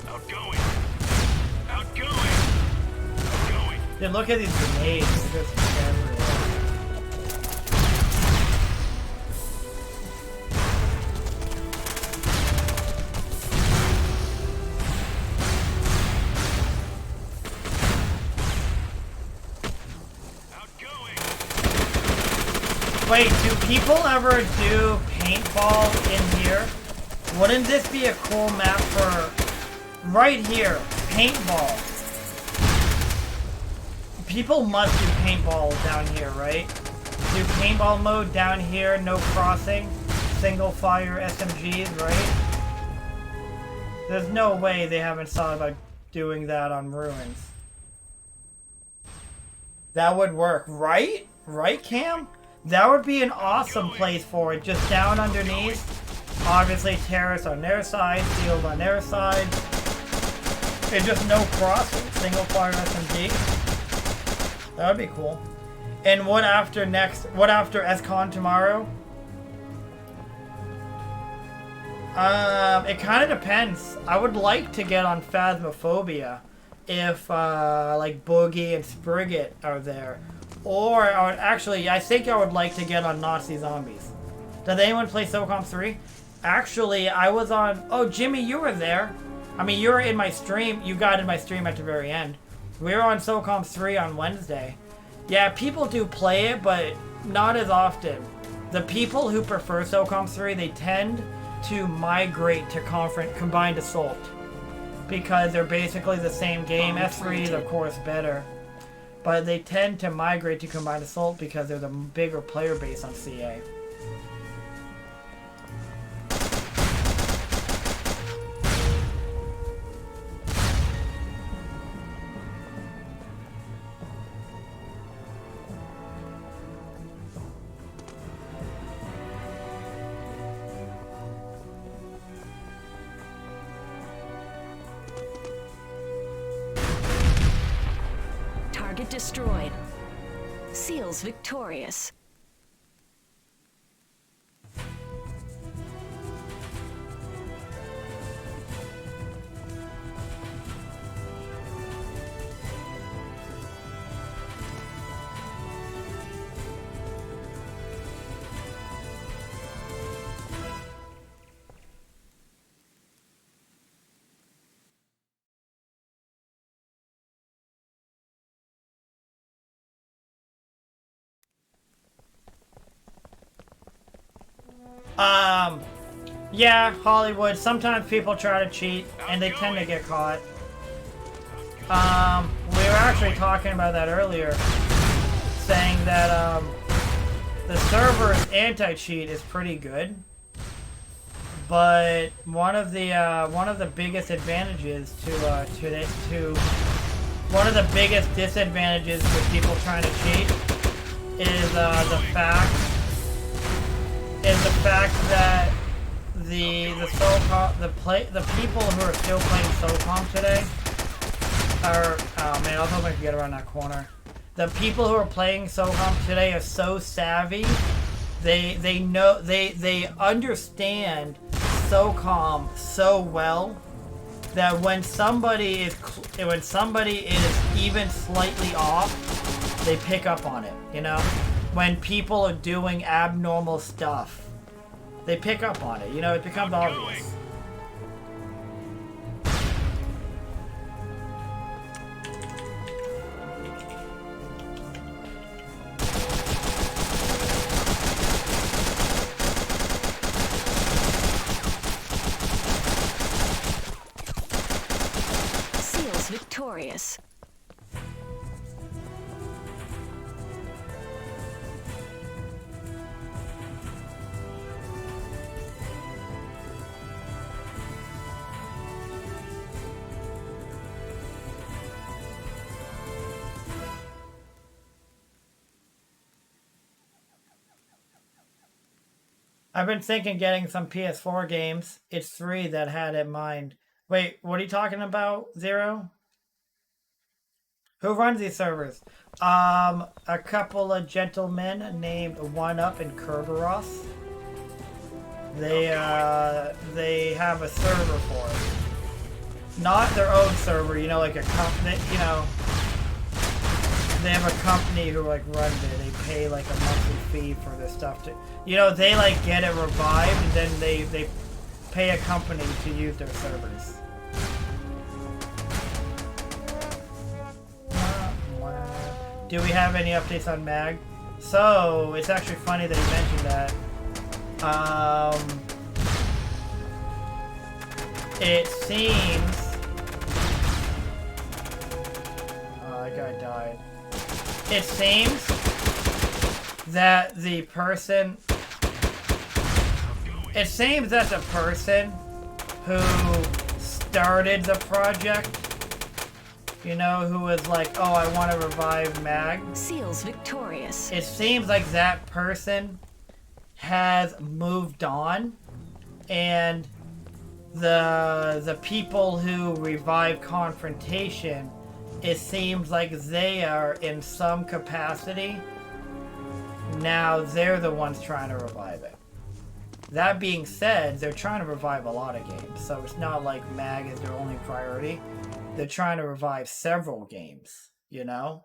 Outgoing. Outgoing. Outgoing. Dude, look at these grenades. They're just everywhere. Wait, do people ever do paintball in here? Wouldn't this be a cool map for... Right here, paintball. People must do paintball down here, right? Do paintball mode down here, no crossing, single fire SMGs, right? There's no way they haven't thought about doing that on Ruins. That would work, right? Right, Cam? That would be an awesome place for it, just down underneath. Obviously, terrorists on their side, seals on their side. And just no crossing, single fire SMG. That would be cool. And what after SCon tomorrow? It kind of depends. I would like to get on Phasmophobia if, like, Boogie and Sprigget are there. Or, I think I would like to get on Nazi Zombies. Does anyone play Socom 3? Actually, I was on... Oh, Jimmy, you were there. I mean, you were in my stream. You got in my stream at the very end. We were on Socom 3 on Wednesday. Yeah, people do play it, but not as often. The people who prefer Socom 3, they tend to migrate to Combined Assault. Because they're basically the same game. S3 is, of course, better. But they tend to migrate to Combined Assault because they're the bigger player base on CA. Target destroyed. Seals victorious. Yeah, Hollywood. Sometimes people try to cheat, and they tend to get caught. We were actually talking about that earlier, saying that, the server's anti-cheat is pretty good. But one of the biggest advantages one of the biggest disadvantages for people trying to cheat is the fact that the Socom the people who are still playing Socom today are, oh man, I was hoping I could get around that corner. The people who are playing Socom today are so savvy. They know, they understand Socom so well that when somebody is even slightly off, they pick up on it, you know? When people are doing abnormal stuff, they pick up on it, you know, it becomes obvious. Seals victorious. I've been thinking getting some PS4 games. It's 3 that had in mind. Wait, what are you talking about, Zero? Who runs these servers? A couple of gentlemen named One Up and Kerberos. They have a server for it. Not their own server, you know, like a company, you know. They have a company who like runs it. They pay like a monthly fee for their stuff to, you know, they like get it revived and then they pay a company to use their servers. Do we have any updates on Mag? So it's actually funny that you mentioned that. It seems. Oh, that guy died. It seems that the person. It seems that the person who started the project, you know, who was like, oh, I want to revive Mag. Seals victorious. It seems like that person has moved on, and the people who revived Confrontation, it seems like they are in some capacity. Now they're the ones trying to revive it. That being said, they're trying to revive a lot of games, so it's not like Mag is their only priority. They're trying to revive several games, you know?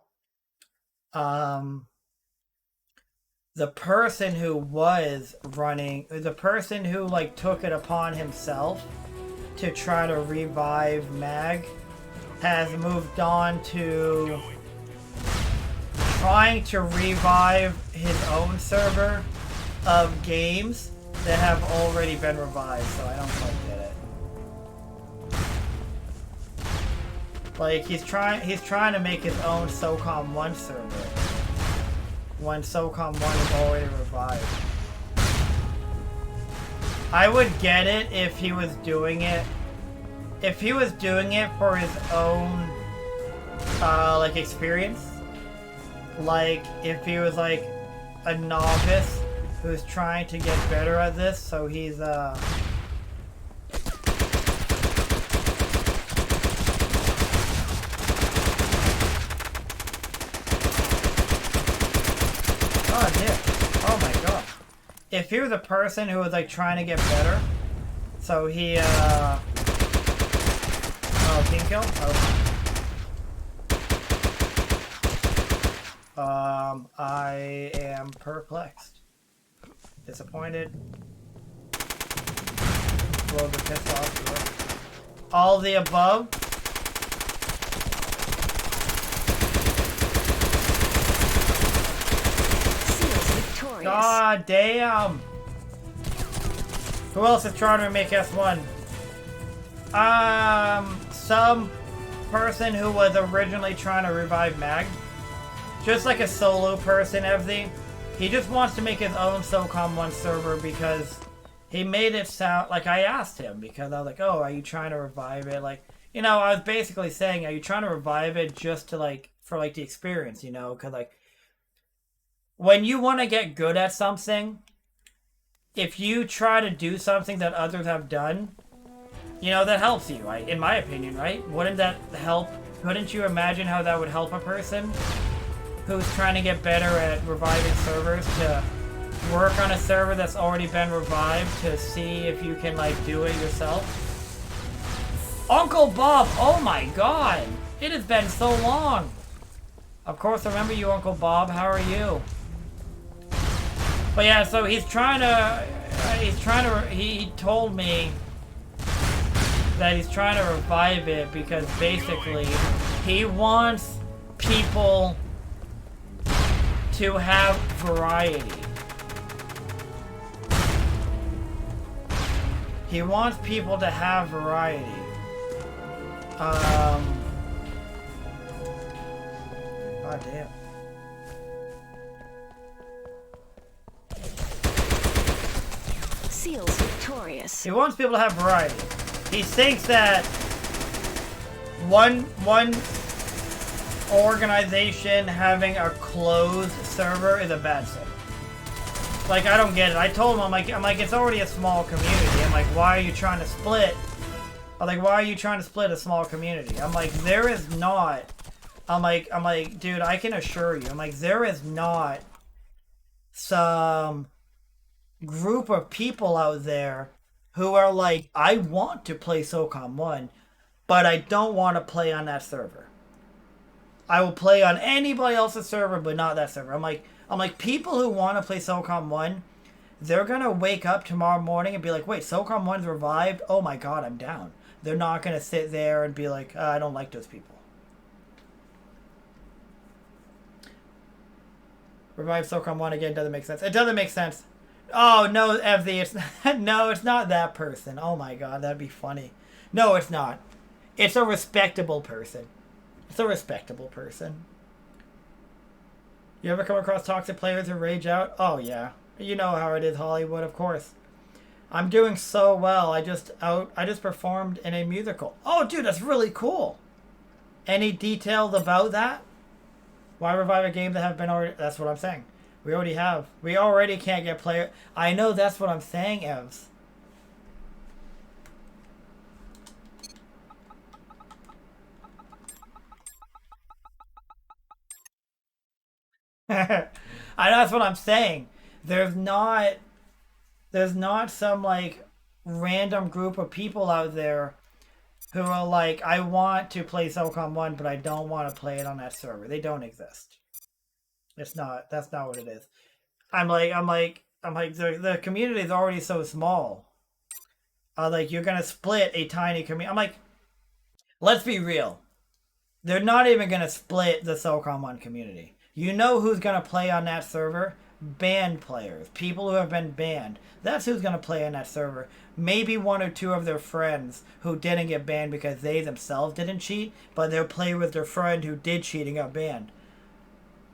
The person who was running, the person who like took it upon himself to try to revive Mag has moved on to trying to revive his own server of games that have already been revived, so I don't quite get it. Like he's trying to make his own Socom 1 server when Socom 1 is already revived. I would get it if he was doing it. If he was doing it for his own like experience. Like if he was like a novice who's trying to get better at this, so he's if he was a person who was like trying to get better, so he team kill? Oh. I am perplexed. Disappointed. A little bit pissed off. All the above. Seals victorious. God damn. Who else is trying to make S1? Some person who was originally trying to revive Mag. Just like a solo person, FZ. He just wants to make his own Socom 1 server because he made it sound like I asked him because I was like, oh, are you trying to revive it? Like, you know, I was basically saying, are you trying to revive it just to like, for like the experience, you know? Because like, when you want to get good at something, if you try to do something that others have done, you know, that helps you, right? In my opinion, right? Wouldn't that help? Couldn't you imagine how that would help a person who's trying to get better at reviving servers to work on a server that's already been revived to see if you can, like, do it yourself? Uncle Bob! Oh my god! It has been so long! Of course, I remember you, Uncle Bob. How are you? But yeah, so he told me that he's trying to revive it because basically he wants people to have variety. He wants people to have variety. God damn. Seals victorious. He wants people to have variety. He thinks that one organization having a closed server is a bad thing. Like, I don't get it. I told him, I'm like, it's already a small community. I'm like, why are you trying to split? I'm like, why are you trying to split a small community? I'm like, there is not. I'm like, dude, I can assure you. I'm like, there is not some group of people out there who are like, I want to play Socom 1, but I don't want to play on that server. I will play on anybody else's server, but not that server. I'm like, people who want to play Socom 1, they're going to wake up tomorrow morning and be like, wait, Socom 1's revived? Oh my god, I'm down. They're not going to sit there and be like, I don't like those people. Revive Socom 1 again doesn't make sense. It doesn't make sense. Oh, no, FZ, it's no, it's not that person. Oh my god, that'd be funny. No, it's not. It's a respectable person. It's a respectable person. You ever come across toxic players who rage out? Oh, yeah. You know how it is, Hollywood, of course. I'm doing so well. I just performed in a musical. Oh, dude, that's really cool. Any details about that? Why revive a game that have been already... That's what I'm saying. We already have. We already can't get player... I know that's what I'm saying, Evs. I know that's what I'm saying. There's not some like random group of people out there who are like, I want to play Socom 1, but I don't want to play it on that server. They don't exist. It's not. That's not what it is. I'm like the community is already so small. Like you're gonna split a tiny community. I'm like, let's be real. They're not even gonna split the Socom 1 community. You know who's going to play on that server? Banned players. People who have been banned. That's who's going to play on that server. Maybe one or two of their friends who didn't get banned because they themselves didn't cheat, but they'll play with their friend who did cheat and got banned.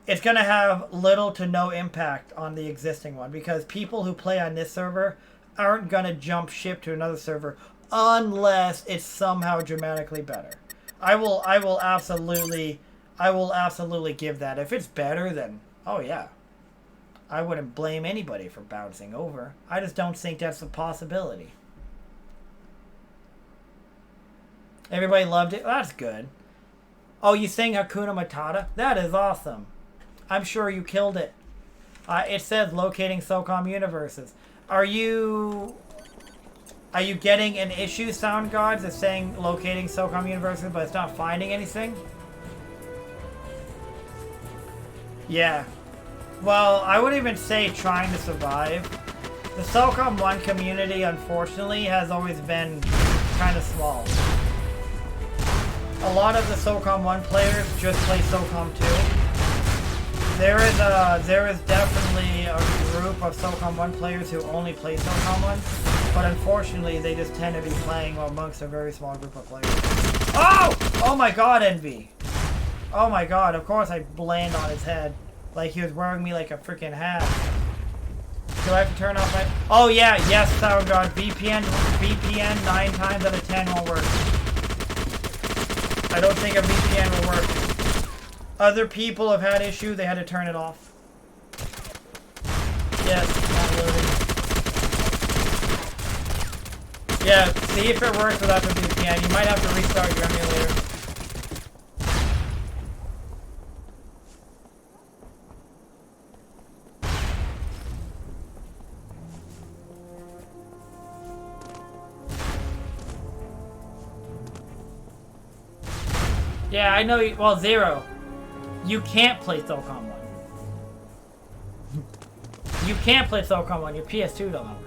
It's going to have little to no impact on the existing one because people who play on this server aren't going to jump ship to another server unless it's somehow dramatically better. I will absolutely give that. If it's better, then, oh yeah. I wouldn't blame anybody for bouncing over. I just don't think that's a possibility. Everybody loved it? That's good. Oh, you sang Hakuna Matata? That is awesome. I'm sure you killed it. It says locating Socom universes. Are you getting an issue, Sound Gods? It's saying locating Socom universes, but it's not finding anything? Yeah. Well, I wouldn't even say trying to survive. The Socom 1 community, unfortunately, has always been kind of small. A lot of the Socom 1 players just play Socom 2. There is definitely a group of Socom 1 players who only play Socom 1, but unfortunately they just tend to be playing amongst a very small group of players. Oh! Oh my god, Envy! Oh my god, of course I land on his head. Like he was wearing me like a freaking hat. Do I have to turn off my... Oh yeah, yes, Sound God. VPN 9 times out of 10 won't work. I don't think a VPN will work. Other people have had issues, they had to turn it off. Yes, not loading. Yeah, see if it works without the VPN. You might have to restart your emulator. Yeah, I know. Well, Zero. You can't play Socom 1. You can't play Socom 1. Your PS2 don't work.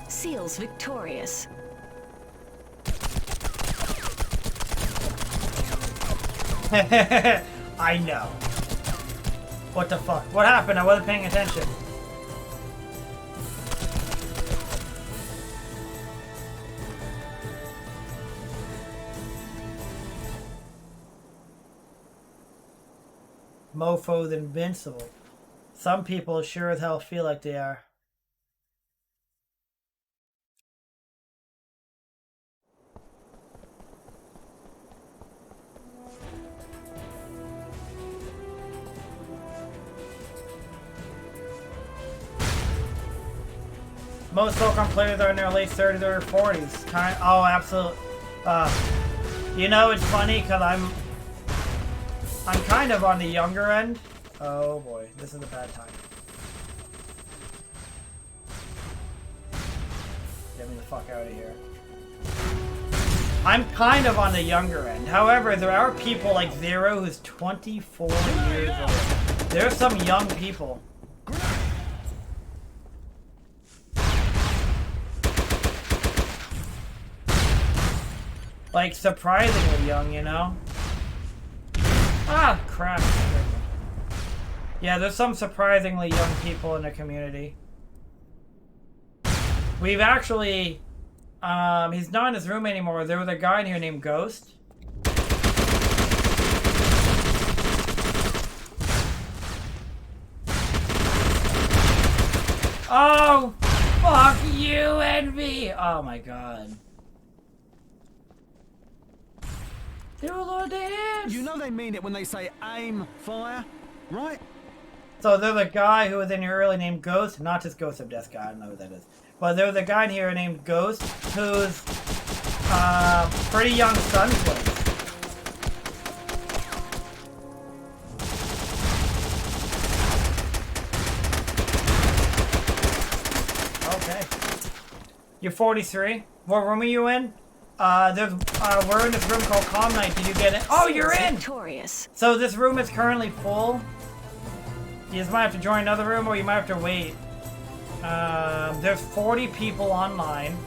Seals victorious. I know. What the fuck? What happened? I wasn't paying attention. Mofo's invincible. Some people sure as hell feel like they are. Most Socom players are in their late 30s or 40s. Oh, absolutely. You know, it's funny because I'm kind of on the younger end. Oh boy, this is a bad time. Get me the fuck out of here. I'm kind of on the younger end. However, there are people like Zero who's 24 years old. There are some young people. Like, surprisingly young, you know? Ah, crap. Yeah, there's some surprisingly young people in the community. We've actually... he's not in his room anymore. There was a guy in here named Ghost. Oh! Fuck you, Envy! Oh my god. You know they mean it when they say aim, fire, right? So there's a guy who was in here early named Ghost, not just Ghost of Death guy, I don't know who that is. But there was a guy in here named Ghost who's pretty young son plays. Okay. You're 43? What room are you in? We're in this room called Calm Night. Did you get it? Oh, you're in! Victorious. So this room is currently full. You just might have to join another room or you might have to wait. There's 40 people online.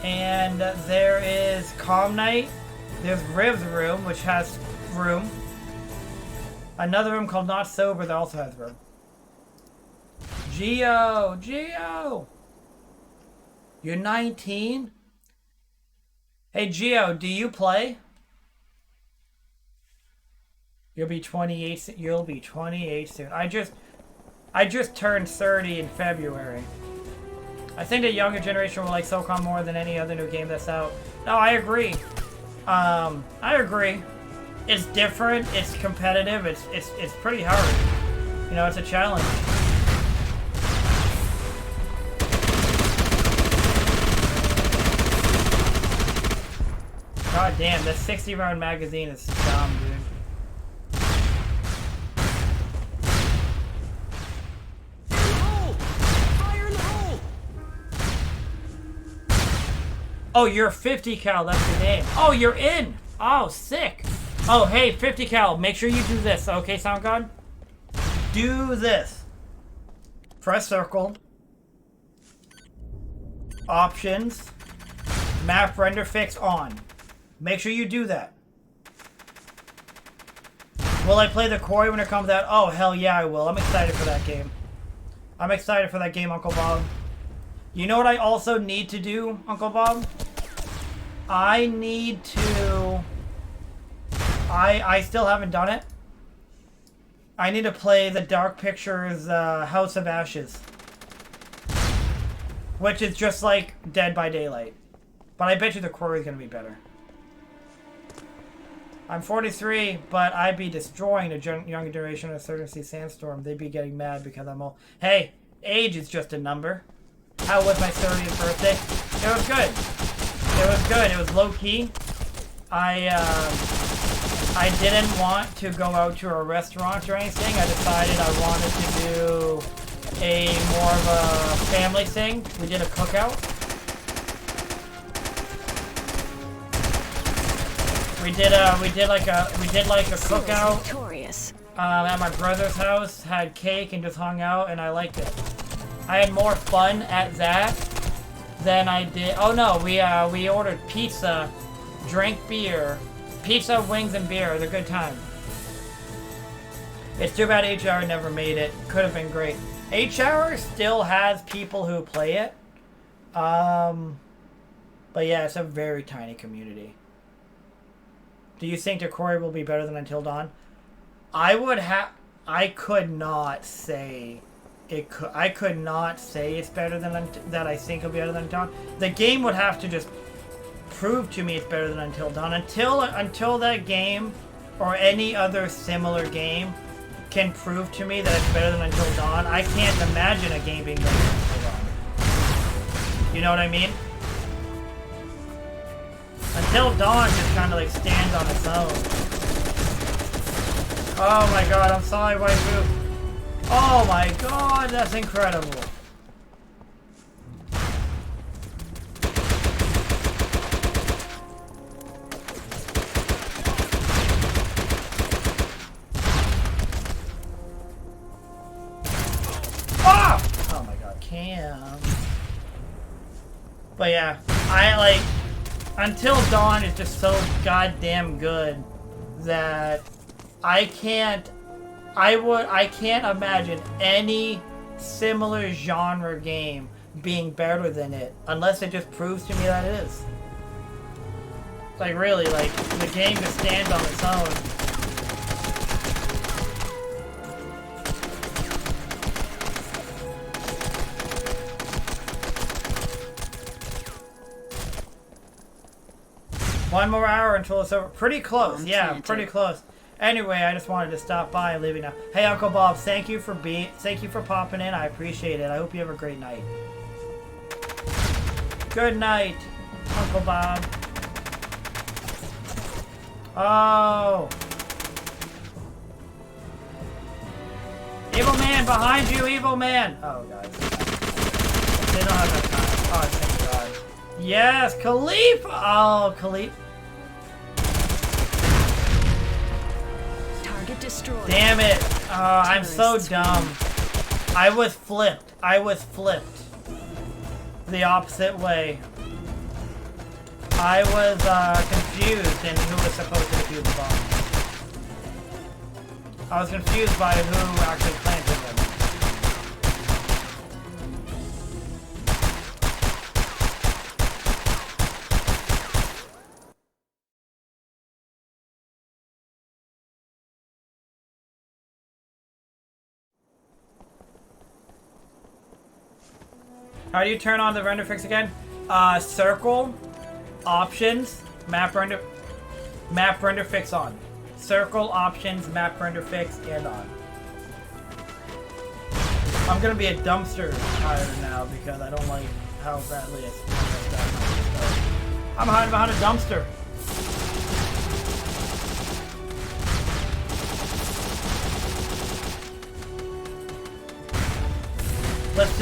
And there is Calm Night. There's Riv's room, which has room. Another room called Not Sober that also has room. Geo! You're 19? Hey Geo, do you play? You'll be 28. You'll be 28 soon. I just turned 30 in February. I think the younger generation will like Socom more than any other new game that's out. No, I agree. I agree. It's different. It's competitive. It's pretty hard. You know, it's a challenge. God damn, this 60 round magazine is dumb, dude. Hole! Fire in the hole! Oh, you're 50 cal, that's the name. Oh, you're in! Oh, sick! Oh, hey, 50 cal, make sure you do this, okay, Sound God? Do this. Press circle. Options. Map render fix on. Make sure you do that. Will I play the quarry when it comes out? Oh, hell yeah, I will. I'm excited for that game. I'm excited for that game, Uncle Bob. You know what I also need to do, Uncle Bob? I need to... I still haven't done it. I need to play the Dark Pictures House of Ashes. Which is just like Dead by Daylight. But I bet you the quarry is going to be better. I'm 43, but I'd be destroying the younger generation of Certain Sea Sandstorm. They'd be getting mad because I'm old. Hey, age is just a number. How was my 30th birthday? It was good. It was good. It was low-key. I didn't want to go out to a restaurant or anything. I decided I wanted to do a more of a family thing. We did a cookout. We did like a cookout Victorious. at my brother's house. Had cake and just hung out, and I liked it. I had more fun at that than I did. Oh no, we ordered pizza, drank beer, pizza, wings, and beer. It was a good time. It's too bad HR never made it. Could have been great. HR still has people who play it. But yeah, it's a very tiny community. Do you think the quarry will be better than Until Dawn? I could not say it could. I could not say it's better than that. I think it'll be better than Until Dawn. The game would have to just prove to me it's better than Until Dawn. Until that game or any other similar game can prove to me that it's better than Until Dawn, I can't imagine a game being better than Until Dawn. You know what I mean? Until Dawn just kind of like stands on its own. Oh my god, I'm sorry, waifu. Oh my god, that's incredible. Ah! Oh my god, Cam. But yeah, I like... Until Dawn is just so goddamn good that I can't imagine any similar genre game being better than it unless it just proves to me that it is. Like really, like the game just stands on its own. One more hour until it's over. Pretty close. Yeah, pretty close. Anyway, I just wanted to stop by and leave you now. Hey, Uncle Bob, thank you for popping in. I appreciate it. I hope you have a great night. Good night, Uncle Bob. Oh. Evil man behind you, evil man. Oh, guys. They don't have that time. Oh, thank God. Yes, Khalifa. Oh, Khalifa. Destroyed. Damn it! I'm so dumb. I was flipped. The opposite way. I was confused in who was supposed to defuse the bomb. I was confused by who actually planted them. How do you turn on the render fix again? Circle, options, map render fix on. Circle, options, map render fix, and on. I'm gonna be a dumpster fire now because I don't like how badly it's. I'm hiding behind a dumpster.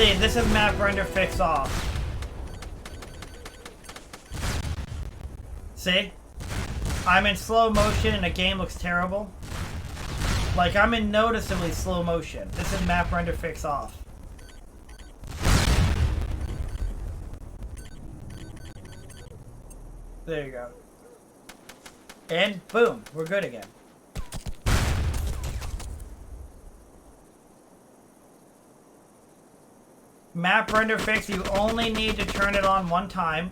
See, this is map render fix off. See? I'm in slow motion and the game looks terrible. Like, I'm in noticeably slow motion. This is map render fix off. There you go. And boom, we're good again. Map render fix, you only need to turn it on one time.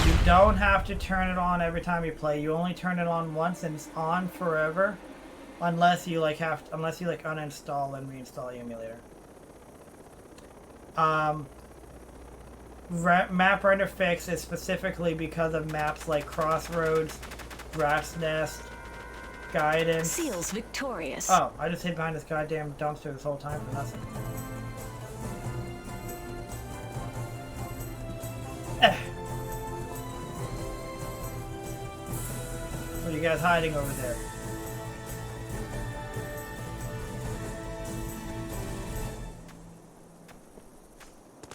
You don't have to turn it on every time you play. You only turn it on once and it's on forever. Unless you like uninstall and reinstall the emulator. Map render fix is specifically because of maps like Crossroads, Rat's Nest, Guidance. Seals victorious. Oh, I just hid behind this goddamn dumpster this whole time for nothing. What are you guys hiding over there?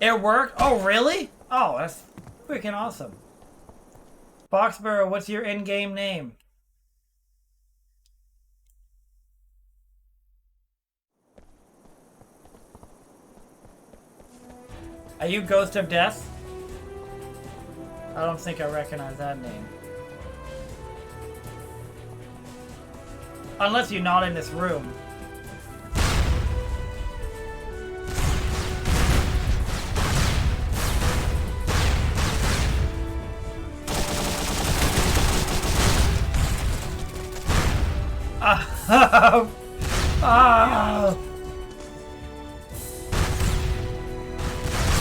It worked? Oh, really? Oh, that's freaking awesome. Foxborough, what's your in-game name? Are you Ghost of Death? I don't think I recognize that name. Unless you're not in this room.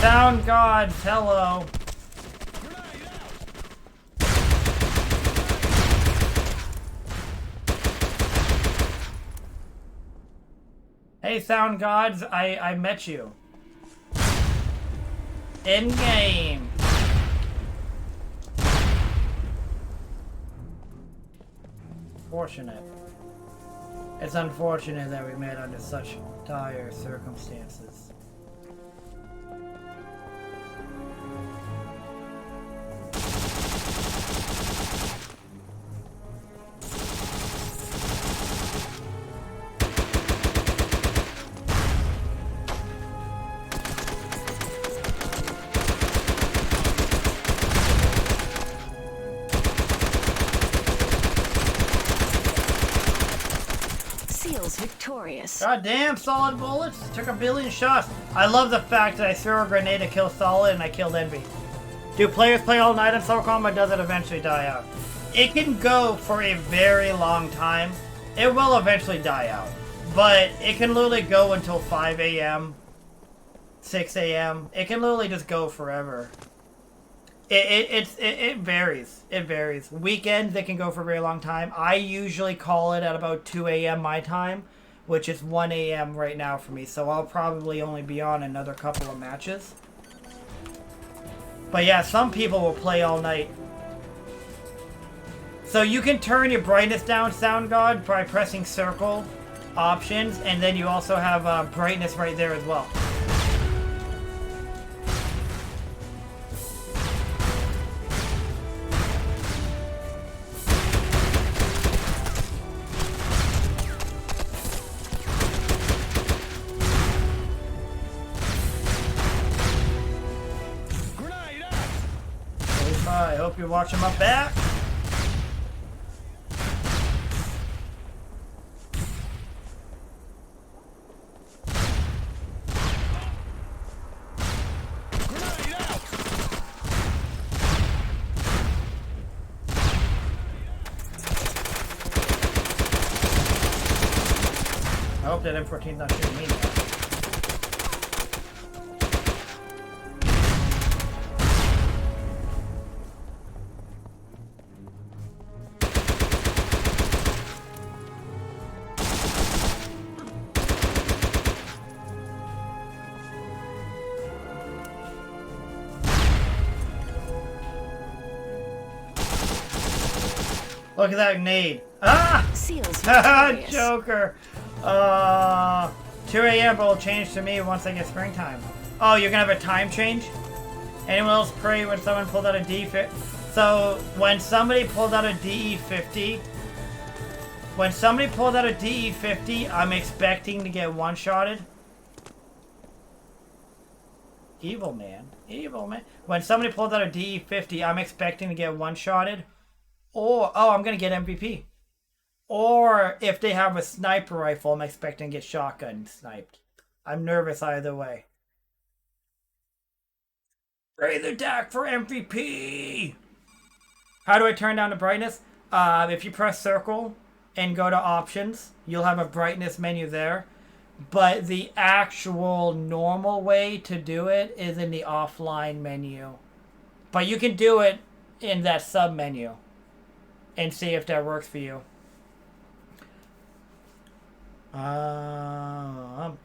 Sound gods, hello. Hey, sound gods, I met you. In game. Fortunate. It's unfortunate that we met under such dire circumstances. Victorious. God damn, solid bullets. Took a billion shots. I love the fact that I threw a grenade to kill solid and I killed envy. Do players play all night on Socom or does it eventually die out? It can go for a very long time. It will eventually die out. But it can literally go until 5 a.m. 6 a.m. It can literally just go forever. It varies. It varies. Weekends, it can go for a very long time. I usually call it at about 2 a.m. my time, which is 1 a.m. right now for me. So I'll probably only be on another couple of matches. But yeah, some people will play all night. So you can turn your brightness down, Sound God, by pressing circle options. And then you also have brightness right there as well. I hope you're watching my back. I hope that M14's not shooting me now. Look at that nade. Ah! Seals victorious. Joker. 2 a.m. but will change to me once I get springtime. Oh, you're gonna have a time change? Anyone else pray when someone pulled out a D50? So, when somebody pulled out a DE50, I'm expecting to get one-shotted. Evil man. Evil man. When somebody pulled out a DE50, I'm expecting to get one-shotted. Or, oh, I'm gonna get MVP. Or, if they have a sniper rifle, I'm expecting to get shotgun sniped. I'm nervous either way. Raise the deck for MVP! How do I turn down the brightness? If you press circle and go to options, you'll have a brightness menu there. But the actual normal way to do it is in the offline menu. But you can do it in that sub menu and see if that works for you. And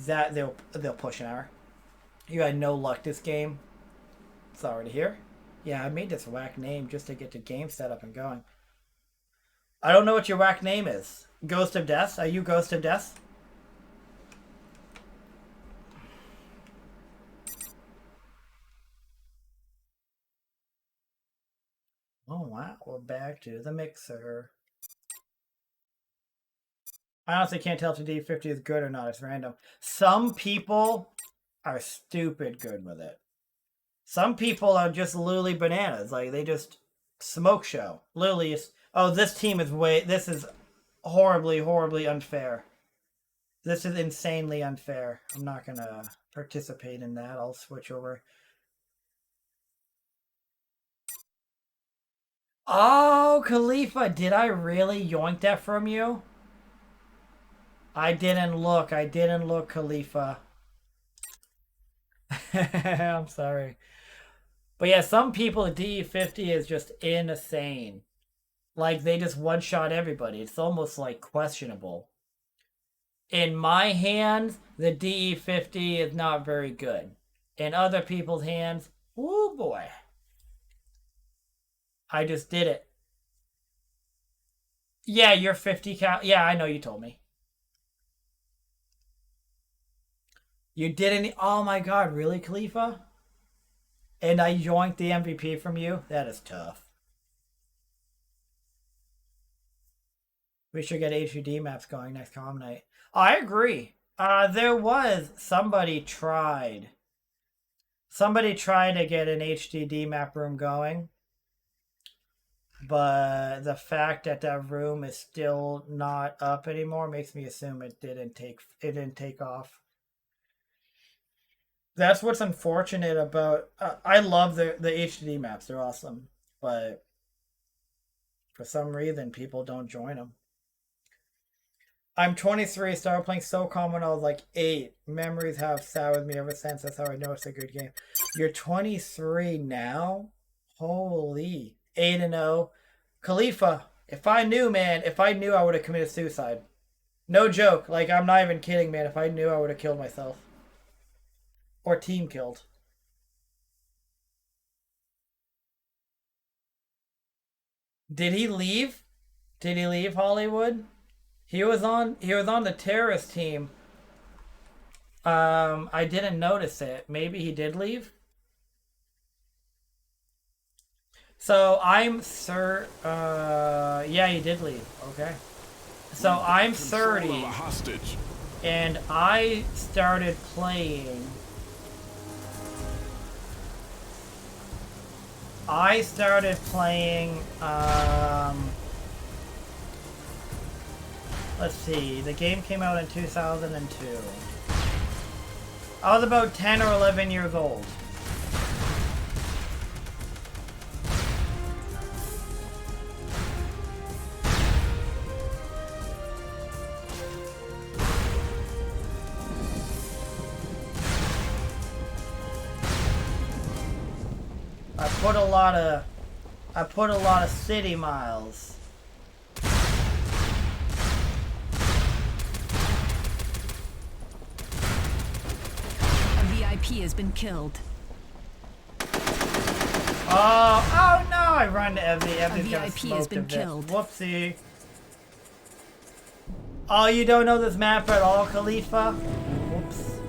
that they'll push an hour. You had no luck this game. Sorry to hear. Yeah, I made this whack name just to get the game set up and going. I don't know what your whack name is. Ghost of Death? Are you Ghost of Death? Oh wow, we're back to the mixer. I honestly can't tell if the D50 is good or not. It's random. Some people are stupid good with it. Some people are just literally bananas. Like, they just smoke show. Literally, oh, this team is this is horribly, horribly unfair. This is insanely unfair. I'm not going to participate in that. I'll switch over. Oh, Khalifa, did I really yoink that from you? I didn't look, Khalifa. I'm sorry. But yeah, some people at DE50 is just insane. Like, they just one-shot everybody. It's almost, like, questionable. In my hands, the DE50 is not very good. In other people's hands, oh boy. I just did it. Yeah, you're 50 cal. Yeah, I know, you told me. You didn't. Oh my god, really, Khalifa? And I yoinked the MVP from you? That is tough. We should get HUD maps going next comm night. I agree. There was somebody tried to get an HDD map room going, but the fact that that room is still not up anymore makes me assume it didn't take off. That's what's unfortunate about. I love the HDD maps; they're awesome, but for some reason, people don't join them. I'm 23. Started playing Socom when I was like 8. Memories have sat with me ever since. That's how I know it's a good game. You're 23 now? Holy 8-0. Khalifa, if I knew, I would have committed suicide. No joke. Like, I'm not even kidding, man. If I knew, I would have killed myself. Or team killed. Did he leave? Did he leave Hollywood? He was on the terrorist team. I didn't notice it. Maybe he did leave. So I'm yeah, he did leave. Okay. So I'm 30. And I started playing. Let's see, the game came out in 2002. I was about 10 or 11 years old. I put a lot of city miles. A VIP has been killed. Oh no! I run to Evie. Evie's gonna VIP smoke has been to killed. this. Whoopsie. Oh, you don't know this map at all, Khalifa? Whoops.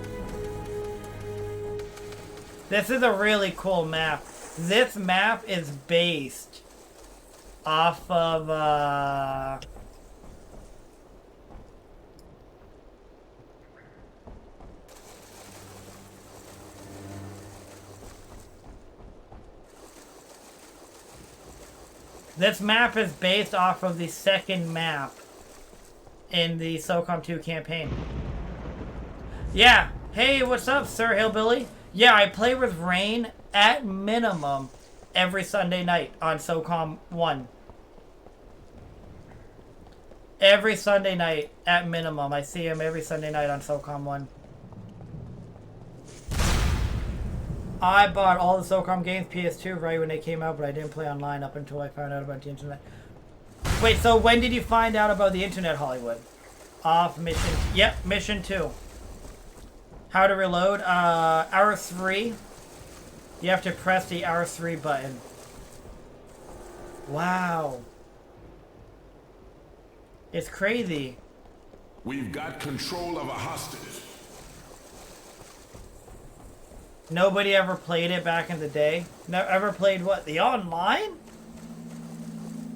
This is a really cool map. This map is based off of, this map is based off of the second map in the Socom 2 campaign. Yeah. Hey, what's up, Sir Hillbilly? Yeah, I play with Rain at minimum every Sunday night on Socom 1. Every Sunday night at minimum. I see him every Sunday night on Socom 1. I bought all the Socom games PS2 right when they came out, but I didn't play online up until I found out about the internet. Wait, so when did you find out about the internet, Hollywood? Off mission. Yep, mission 2. How to reload? R3. You have to press the R3 button. Wow. It's crazy. We've got control of a hostage. Nobody ever played it back in the day? Never ever played what? The online?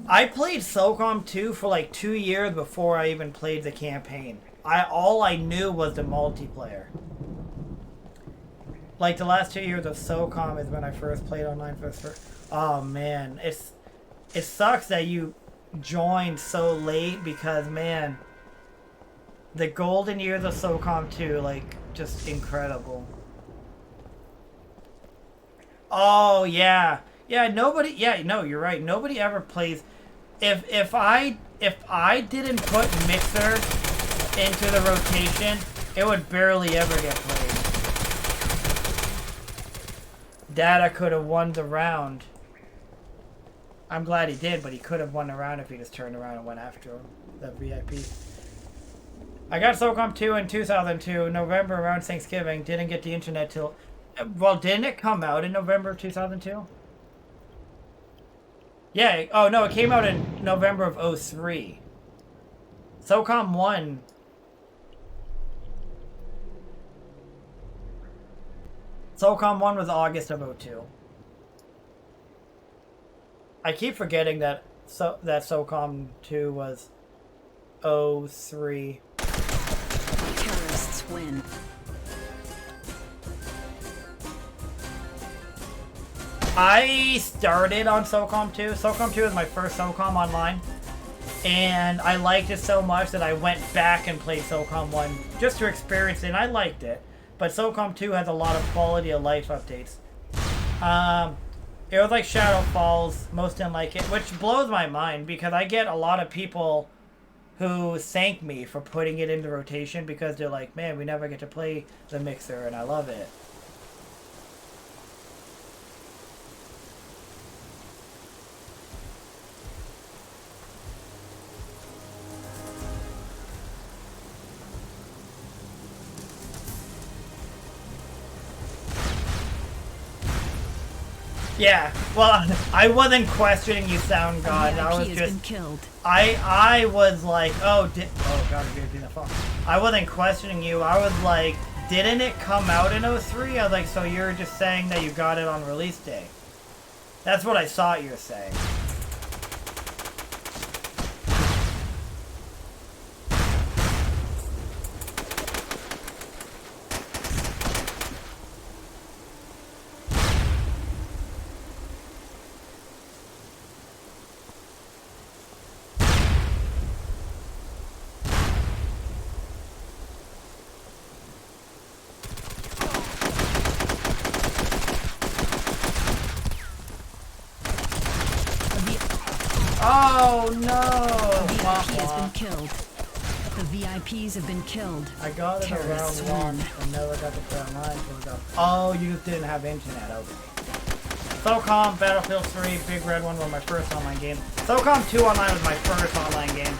I played Socom 2 for like 2 years before I even played the campaign. All I knew was the multiplayer. Like the last 2 years of Socom is when I first played online first. Oh man, it sucks that you joined so late because man, the golden years of Socom 2, like just incredible. Oh yeah, yeah. Nobody. Yeah, no, you're right. Nobody ever plays. If I didn't put Mixer into the rotation, it would barely ever get played. Data could have won the round. I'm glad he did, but he could have won the round if he just turned around and went after him. The VIP. I got Socom 2 in 2002, November around Thanksgiving. Didn't get the internet till... Well, didn't it come out in November of 2002? Yeah, oh no, it came out in November of 03. Socom 1. Socom 1 was August of 02. I keep forgetting that Socom 2 was 03. Terrorists win. I started on Socom 2. Socom 2 was my first Socom online. And I liked it so much that I went back and played Socom 1 just to experience it, and I liked it. But Socom 2 has a lot of quality of life updates. It was like Shadow Falls, most didn't like it, which blows my mind because I get a lot of people who thank me for putting it into rotation because they're like, man, we never get to play the Mixer, and I love it. Yeah, well, I wasn't questioning you, Sound God. I was just... been killed. I was like, oh God, you're doing the phone. I wasn't questioning you. I was like, didn't it come out in 03? I was like, so you're just saying that you got it on release day. That's what I thought you were saying. Oh no! The VIP has been killed. The VIPs have been killed. I got it Terrorists around 1 win. and never got to play online. Oh, you just didn't have internet, okay. Socom, Battlefield 3, Big Red One was my first online game. Socom 2 online was my first online game.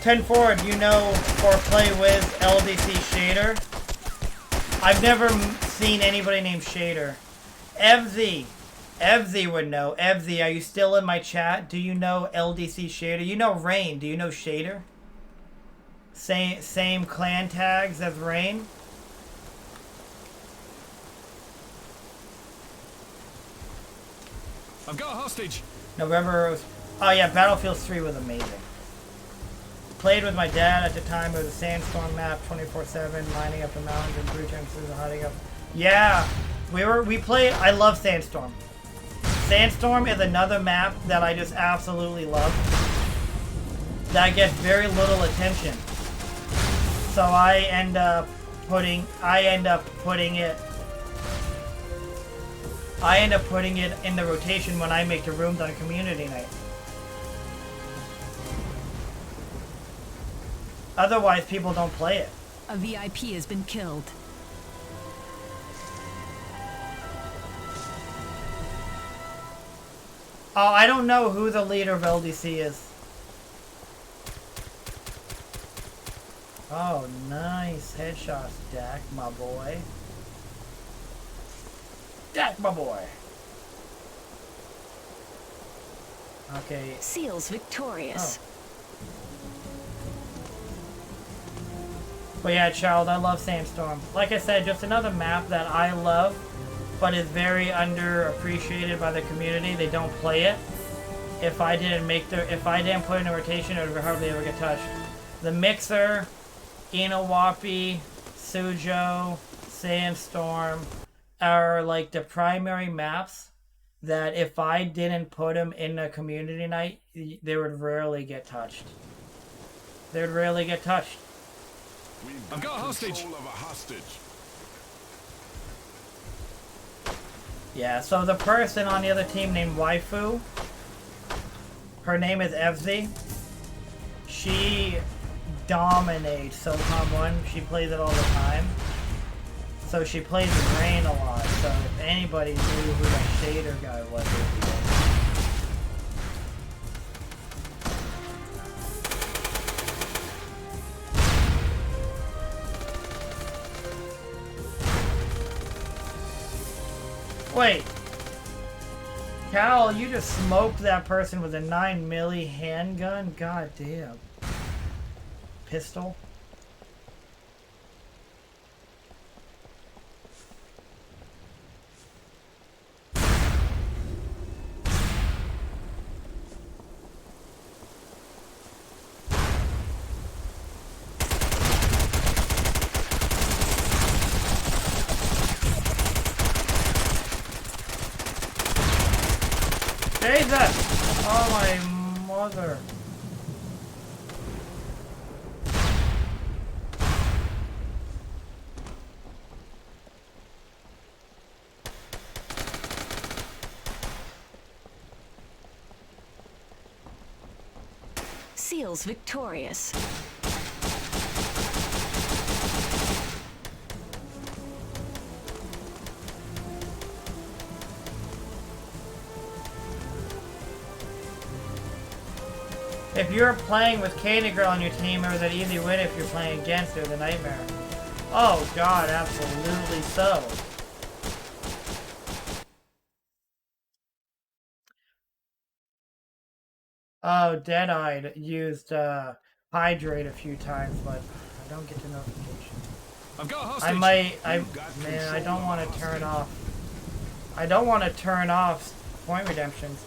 10 Forward, you know, or play with LDC Shader. I've never seen anybody named Shader. FZ, Evzy would know. Evzy, are you still in my chat? Do you know LDC Shader? You know Rain. Do you know Shader? Same clan tags as Rain. I've got a hostage. November was... Oh yeah, Battlefield 3 was amazing. Played with my dad at the time. It was a sandstorm map, 24/7, lining up the mountains and brute entrances and hiding up. Yeah, we played. I love Sandstorm. Sandstorm is another map that I just absolutely love. That gets very little attention. So I end up putting it in the rotation when I make the rooms on community night. Otherwise, people don't play it. A VIP has been killed. Oh, I don't know who the leader of LDC is. Oh, nice headshots, Dak, my boy. Dak, my boy. Okay. Seals victorious. Oh. But yeah, child, I love Sandstorm. Like I said, just another map that I love, but is very underappreciated by the community. They don't play it. If I didn't put it in a rotation, it would hardly ever get touched. The Mixer, Inawapi, Sujo, Sandstorm are like the primary maps that if I didn't put them in a community night, they would rarely get touched. They would rarely get touched. I've got a hostage. Of a hostage. Yeah, so the person on the other team named Waifu, her name is Evzy. She dominates Socom 1. She plays it all the time. So she plays with Rain a lot. So if anybody knew who that Shader guy was, it would be him. Wait. Cal, you just smoked that person with a 9mm handgun? God damn. Pistol? Jesus! Oh my mother. Seals victorious. If you're playing with Candy Girl on your team, it was an easy win. If you're playing against her, the nightmare. Oh god, absolutely so. Oh, Dead-Eyed used Hydrate a few times, but I don't get the notification. I've got a hostage. Man, I don't want to turn off. I don't want to turn off point redemptions.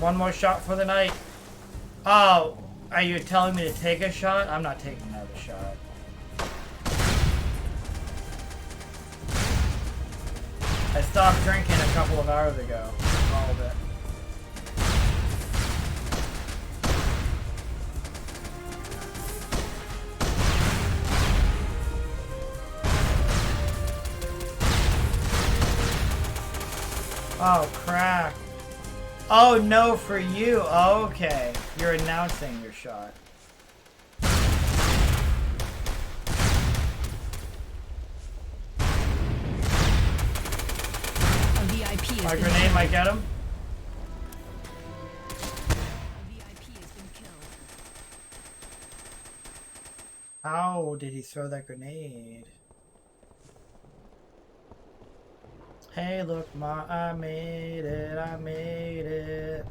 One more shot for the night. Oh, are you telling me to take a shot? I'm not taking another shot. I stopped drinking a couple of hours ago. All of it. Oh, crap. Oh, no, for you. Oh, okay. You're announcing your shot. A VIP My has grenade might get him. A VIP has been killed. How did he throw that grenade? Hey, look, I made it. I made it.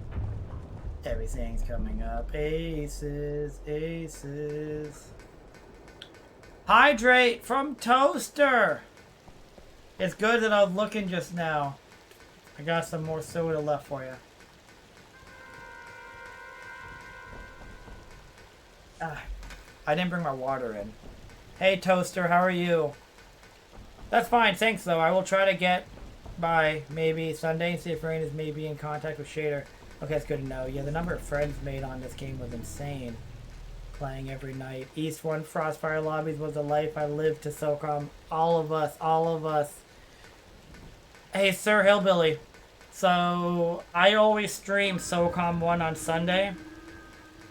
Everything's coming up. Aces, aces. Hydrate from Toaster. It's good that I was looking just now. I got some more soda left for you. Ah, I didn't bring my water in. Hey, Toaster, how are you? That's fine, thanks, though. I will try to get by maybe Sunday and see if Rain is maybe in contact with Shader. Okay, that's good to know. Yeah, the number of friends made on this game was insane. Playing every night. East 1 Frostfire Lobbies was a life I lived to Socom. All of us, all of us. Hey, Sir Hillbilly. So, I always stream Socom 1 on Sunday.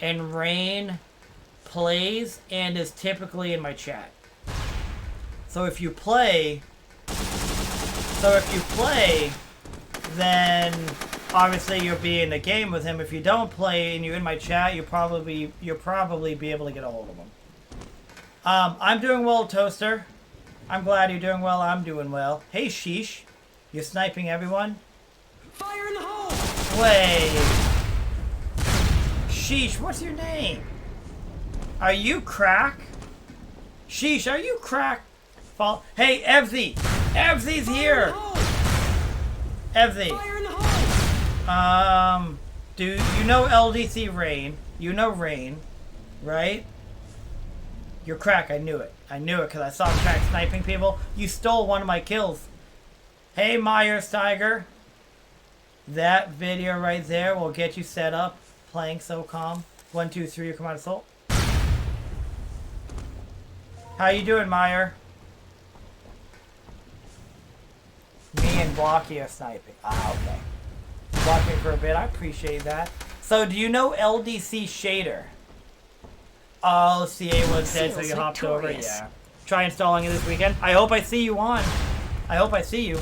And Rain plays and is typically in my chat. So if you play, then obviously you'll be in the game with him. If you don't play and you're in my chat, you'll probably be able to get a hold of him. I'm doing well, Toaster. I'm glad you're doing well. I'm doing well. Hey, Sheesh. You're sniping everyone? Fire in the hole! Wait. Sheesh, what's your name? Are you Crack? Sheesh, are you Crack? Hey, Evzy! Evzy's here! Evzy. Do you know LDC Rain? You know Rain, right? You're Crack, I knew it. I knew it because I saw Crack sniping people. You stole one of my kills. Hey, Myers Tiger. That video right there will get you set up playing Socom. 1, 2, 3, come on, Assault. How you doing, Meyer? Me and Blocky are sniping. Ah, okay. Blocking for a bit. I appreciate that. So, do you know LDC Shader? Oh, CA was dead, so you hopped over. Yeah. Try installing it this weekend. I hope I see you on. I hope I see you.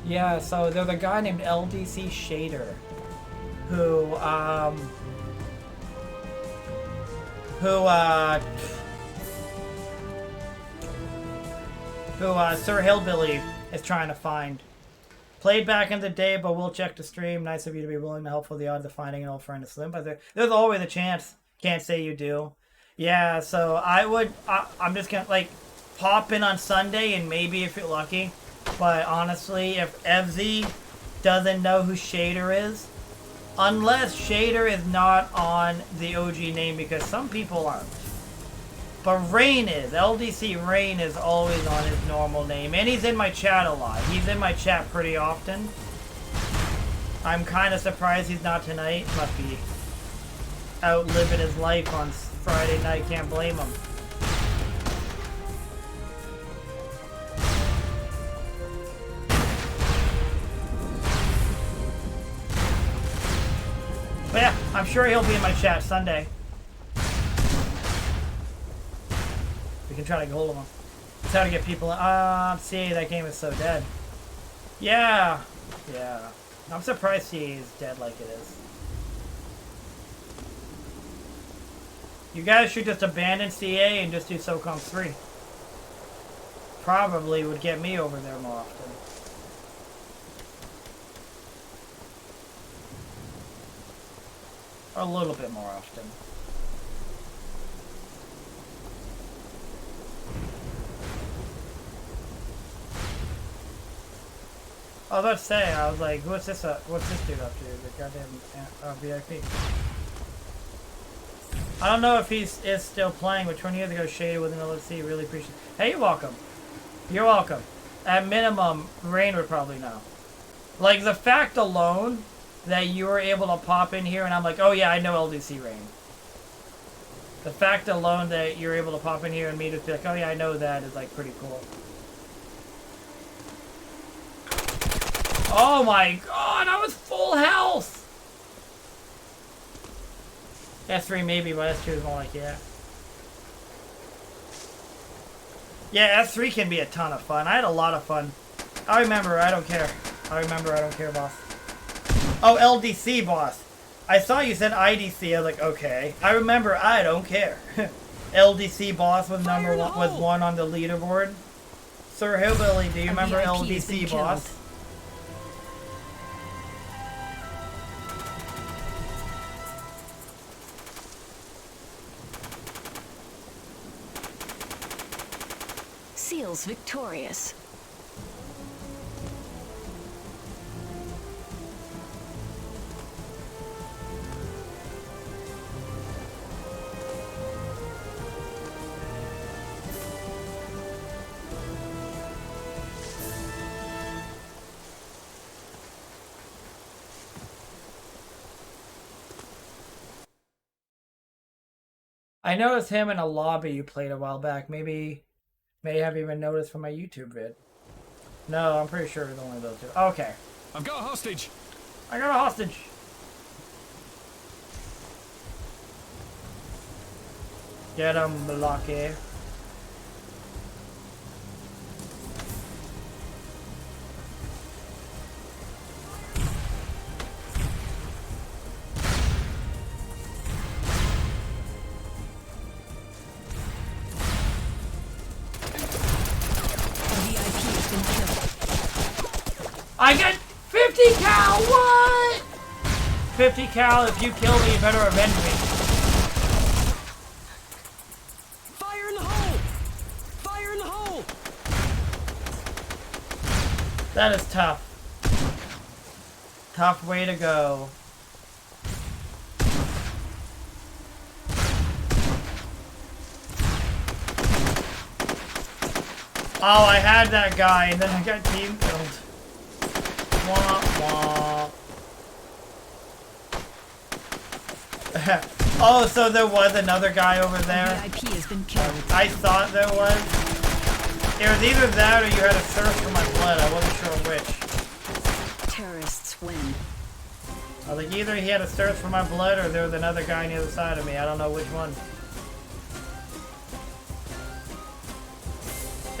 Yeah. So there's a guy named LDC Shader, who Sir Hillbilly is trying to find. Played back in the day, but we'll check the stream. Nice of you to be willing to help with the odds of finding an old friend to Slim. But there's always a chance. Can't say you do. Yeah, so I'm just gonna, like, pop in on Sunday and maybe if you're lucky. But honestly, if Evzy doesn't know who Shader is, unless Shader is not on the OG name, because some people aren't. But Rain is. LDC Rain is always on his normal name. And he's in my chat a lot. He's in my chat pretty often. I'm kind of surprised he's not tonight. Must be out living his life on Friday night. Can't blame him. But yeah, I'm sure he'll be in my chat Sunday. We can try to get hold of him. That's how to get people. See, that game is so dead. Yeah, yeah. I'm surprised CA is dead like it is. You guys should just abandon CA and just do Socom 3. Probably would get me over there more often. A little bit more often. I was about to say, I was like, what's this dude up to? The goddamn VIP. I don't know if he's still playing, but 20 years ago, Shade with an LFC, really appreciate it. Hey, you're welcome. You're welcome. At minimum, Rain would probably know. Like, the fact alone that you were able to pop in here and I'm like, oh yeah, I know LDC Rain. The fact alone that you're able to pop in here and me to be like, oh yeah, I know that is like pretty cool. Oh my god, I was full health! S3 maybe, but S2 is more like, yeah. Yeah, S3 can be a ton of fun. I had a lot of fun. I remember, I don't care. I remember, I don't care, boss. Oh, LDC, boss. I saw you said IDC. I was like, okay. I remember, I don't care. LDC boss was was one on the leaderboard. Sir Hillbilly, do you A remember VIP has been LDC, boss? killed. Seals victorious. I noticed him in a lobby you played a while back. Maybe may have even noticed from my YouTube vid. No, I'm pretty sure it's only those two. Okay. I've got a hostage. I got a hostage. Get him, Blocky. I got 50 cal, what? 50 cal, if you kill me, you better avenge me. Fire in the hole! Fire in the hole! That is tough. Tough way to go. Oh, I had that guy, and then I got team killed. Wah, wah. Oh, so there was another guy over there? VIP has been killed. I thought there was. It was either that or you had a thirst for my blood. I wasn't sure which. Terrorists win. I was like, either he had a thirst for my blood or there was another guy on the other side of me. I don't know which one.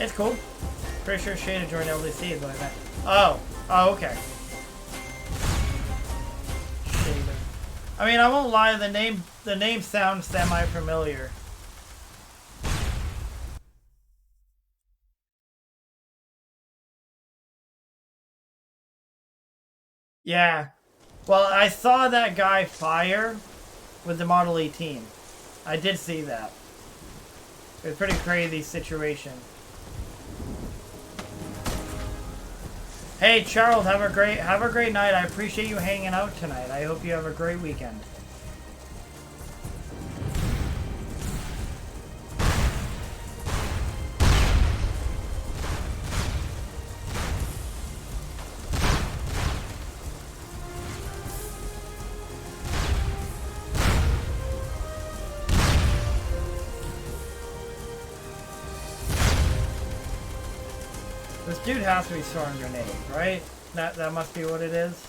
It's cool. Pretty sure Shada joined LDC is like that. Oh. Oh, okay. Shada. I mean, I won't lie, the name sounds semi-familiar. Yeah. Well, I saw that guy fire with the Model 18. I did see that. It was a pretty crazy situation. Hey Charles, have a great night. I appreciate you hanging out tonight. I hope you have a great weekend. This dude has to be throwing grenades, right? That must be what it is.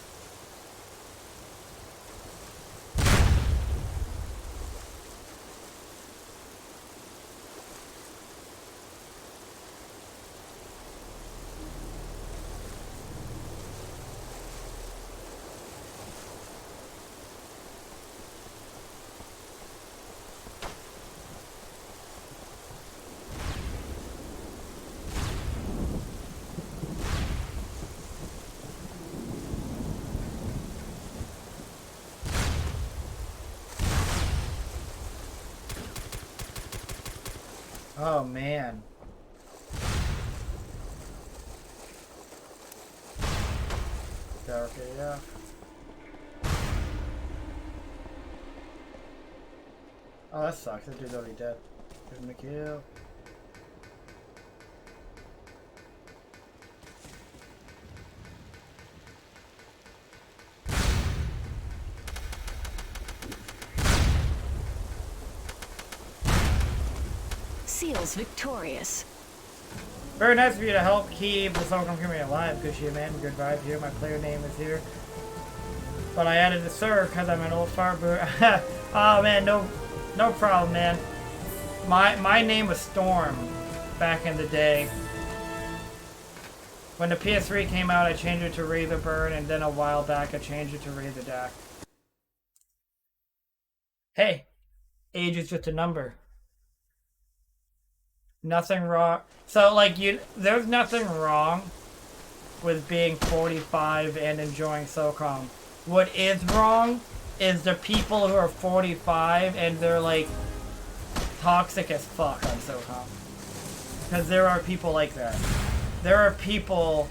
Oh man. Dark AF. Oh, that sucks. That dude's already dead. Give him a kill. Seals victorious. Very nice of you to help keep the Socom community alive. Good shit, man. Good vibe here. My player name is here. But I added the sir because I'm an old farber. Oh man, no problem, man. My name was Storm back in the day. When the PS3 came out, I changed it to Razorburn, and then a while back, I changed it to Razordack. Hey, age is just a number. Nothing wrong. So, like, there's nothing wrong with being 45 and enjoying SOCOM. What is wrong is the people who are 45 and they're, like, toxic as fuck on SOCOM. Because there are people like that. There are people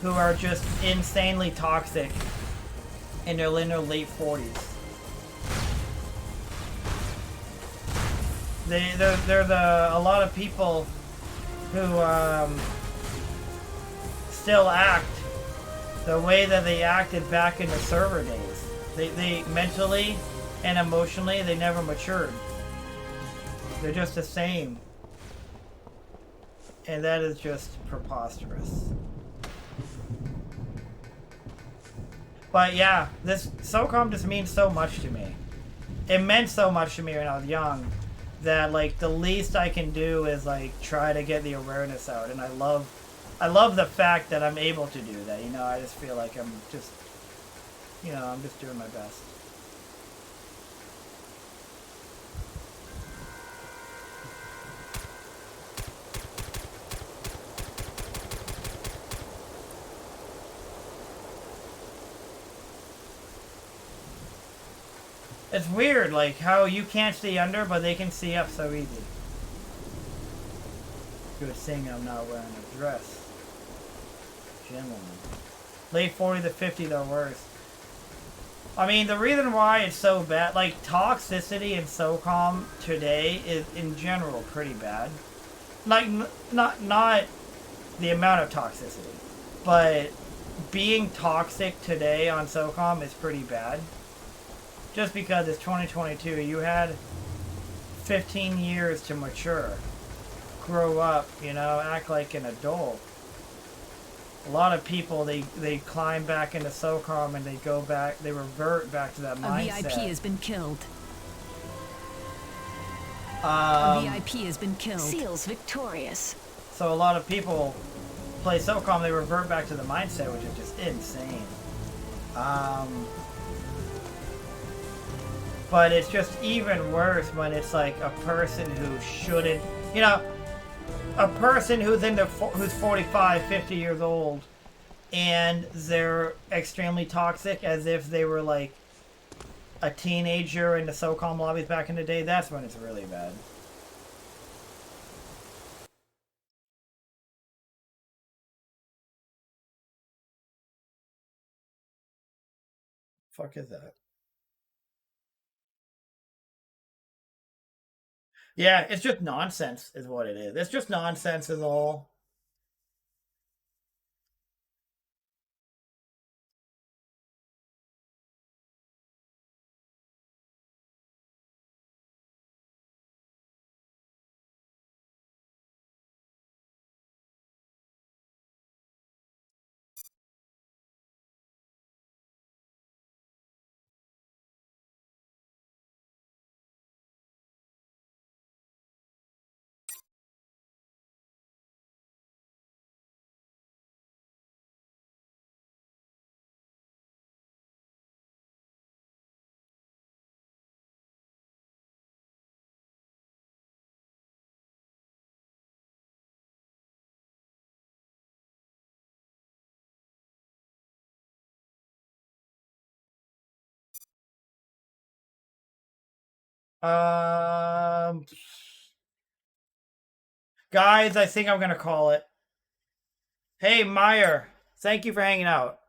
who are just insanely toxic and they're in their late 40s. There's a lot of people who still act the way that they acted back in the server days. They mentally and emotionally, they never matured. They're just the same. And that is just preposterous. But yeah, this SOCOM just means so much to me. It meant so much to me when I was young that, like, the least I can do is, like, try to get the awareness out. And I love the fact that I'm able to do that. You know, I just feel like I'm just, you know, I'm just doing my best. It's weird, like, how you can't see under, but they can see up so easy. Good thing I'm not wearing a dress. Gentlemen. Late 40 to 50, the worst. I mean, the reason why it's so bad, like, toxicity in SOCOM today is, in general, pretty bad. Like, not the amount of toxicity, but being toxic today on SOCOM is pretty bad. Just because it's 2022, you had 15 years to mature, grow up, you know, act like an adult. A lot of people, they climb back into SOCOM and they go back, they revert back to that mindset. A VIP has been killed. A VIP has been killed. Seals victorious. So a lot of people play SOCOM, they revert back to the mindset, which is just insane. But it's just even worse when it's like a person who shouldn't, you know, a person who's who's 45, 50 years old, and they're extremely toxic as if they were like a teenager in the SOCOM lobbies back in the day. That's when it's really bad. Fuck is that? Yeah, it's just nonsense is what it is. It's just nonsense is all. Guys, I think I'm gonna call it. Hey, Meyer, thank you for hanging out.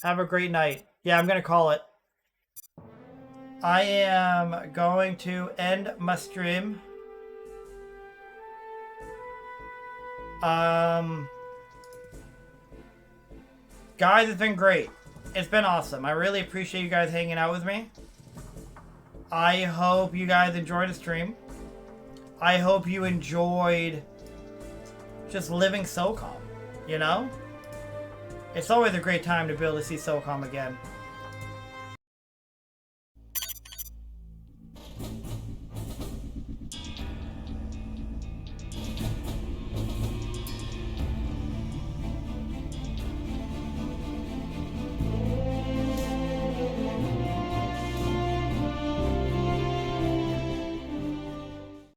Have a great night. Yeah, I'm gonna call it. I am going to end my stream. Guys, it's been great. It's been awesome. I really appreciate you guys hanging out with me. I hope you guys enjoyed the stream. I hope you enjoyed just living SOCOM, you know? It's always a great time to be able to see SOCOM again.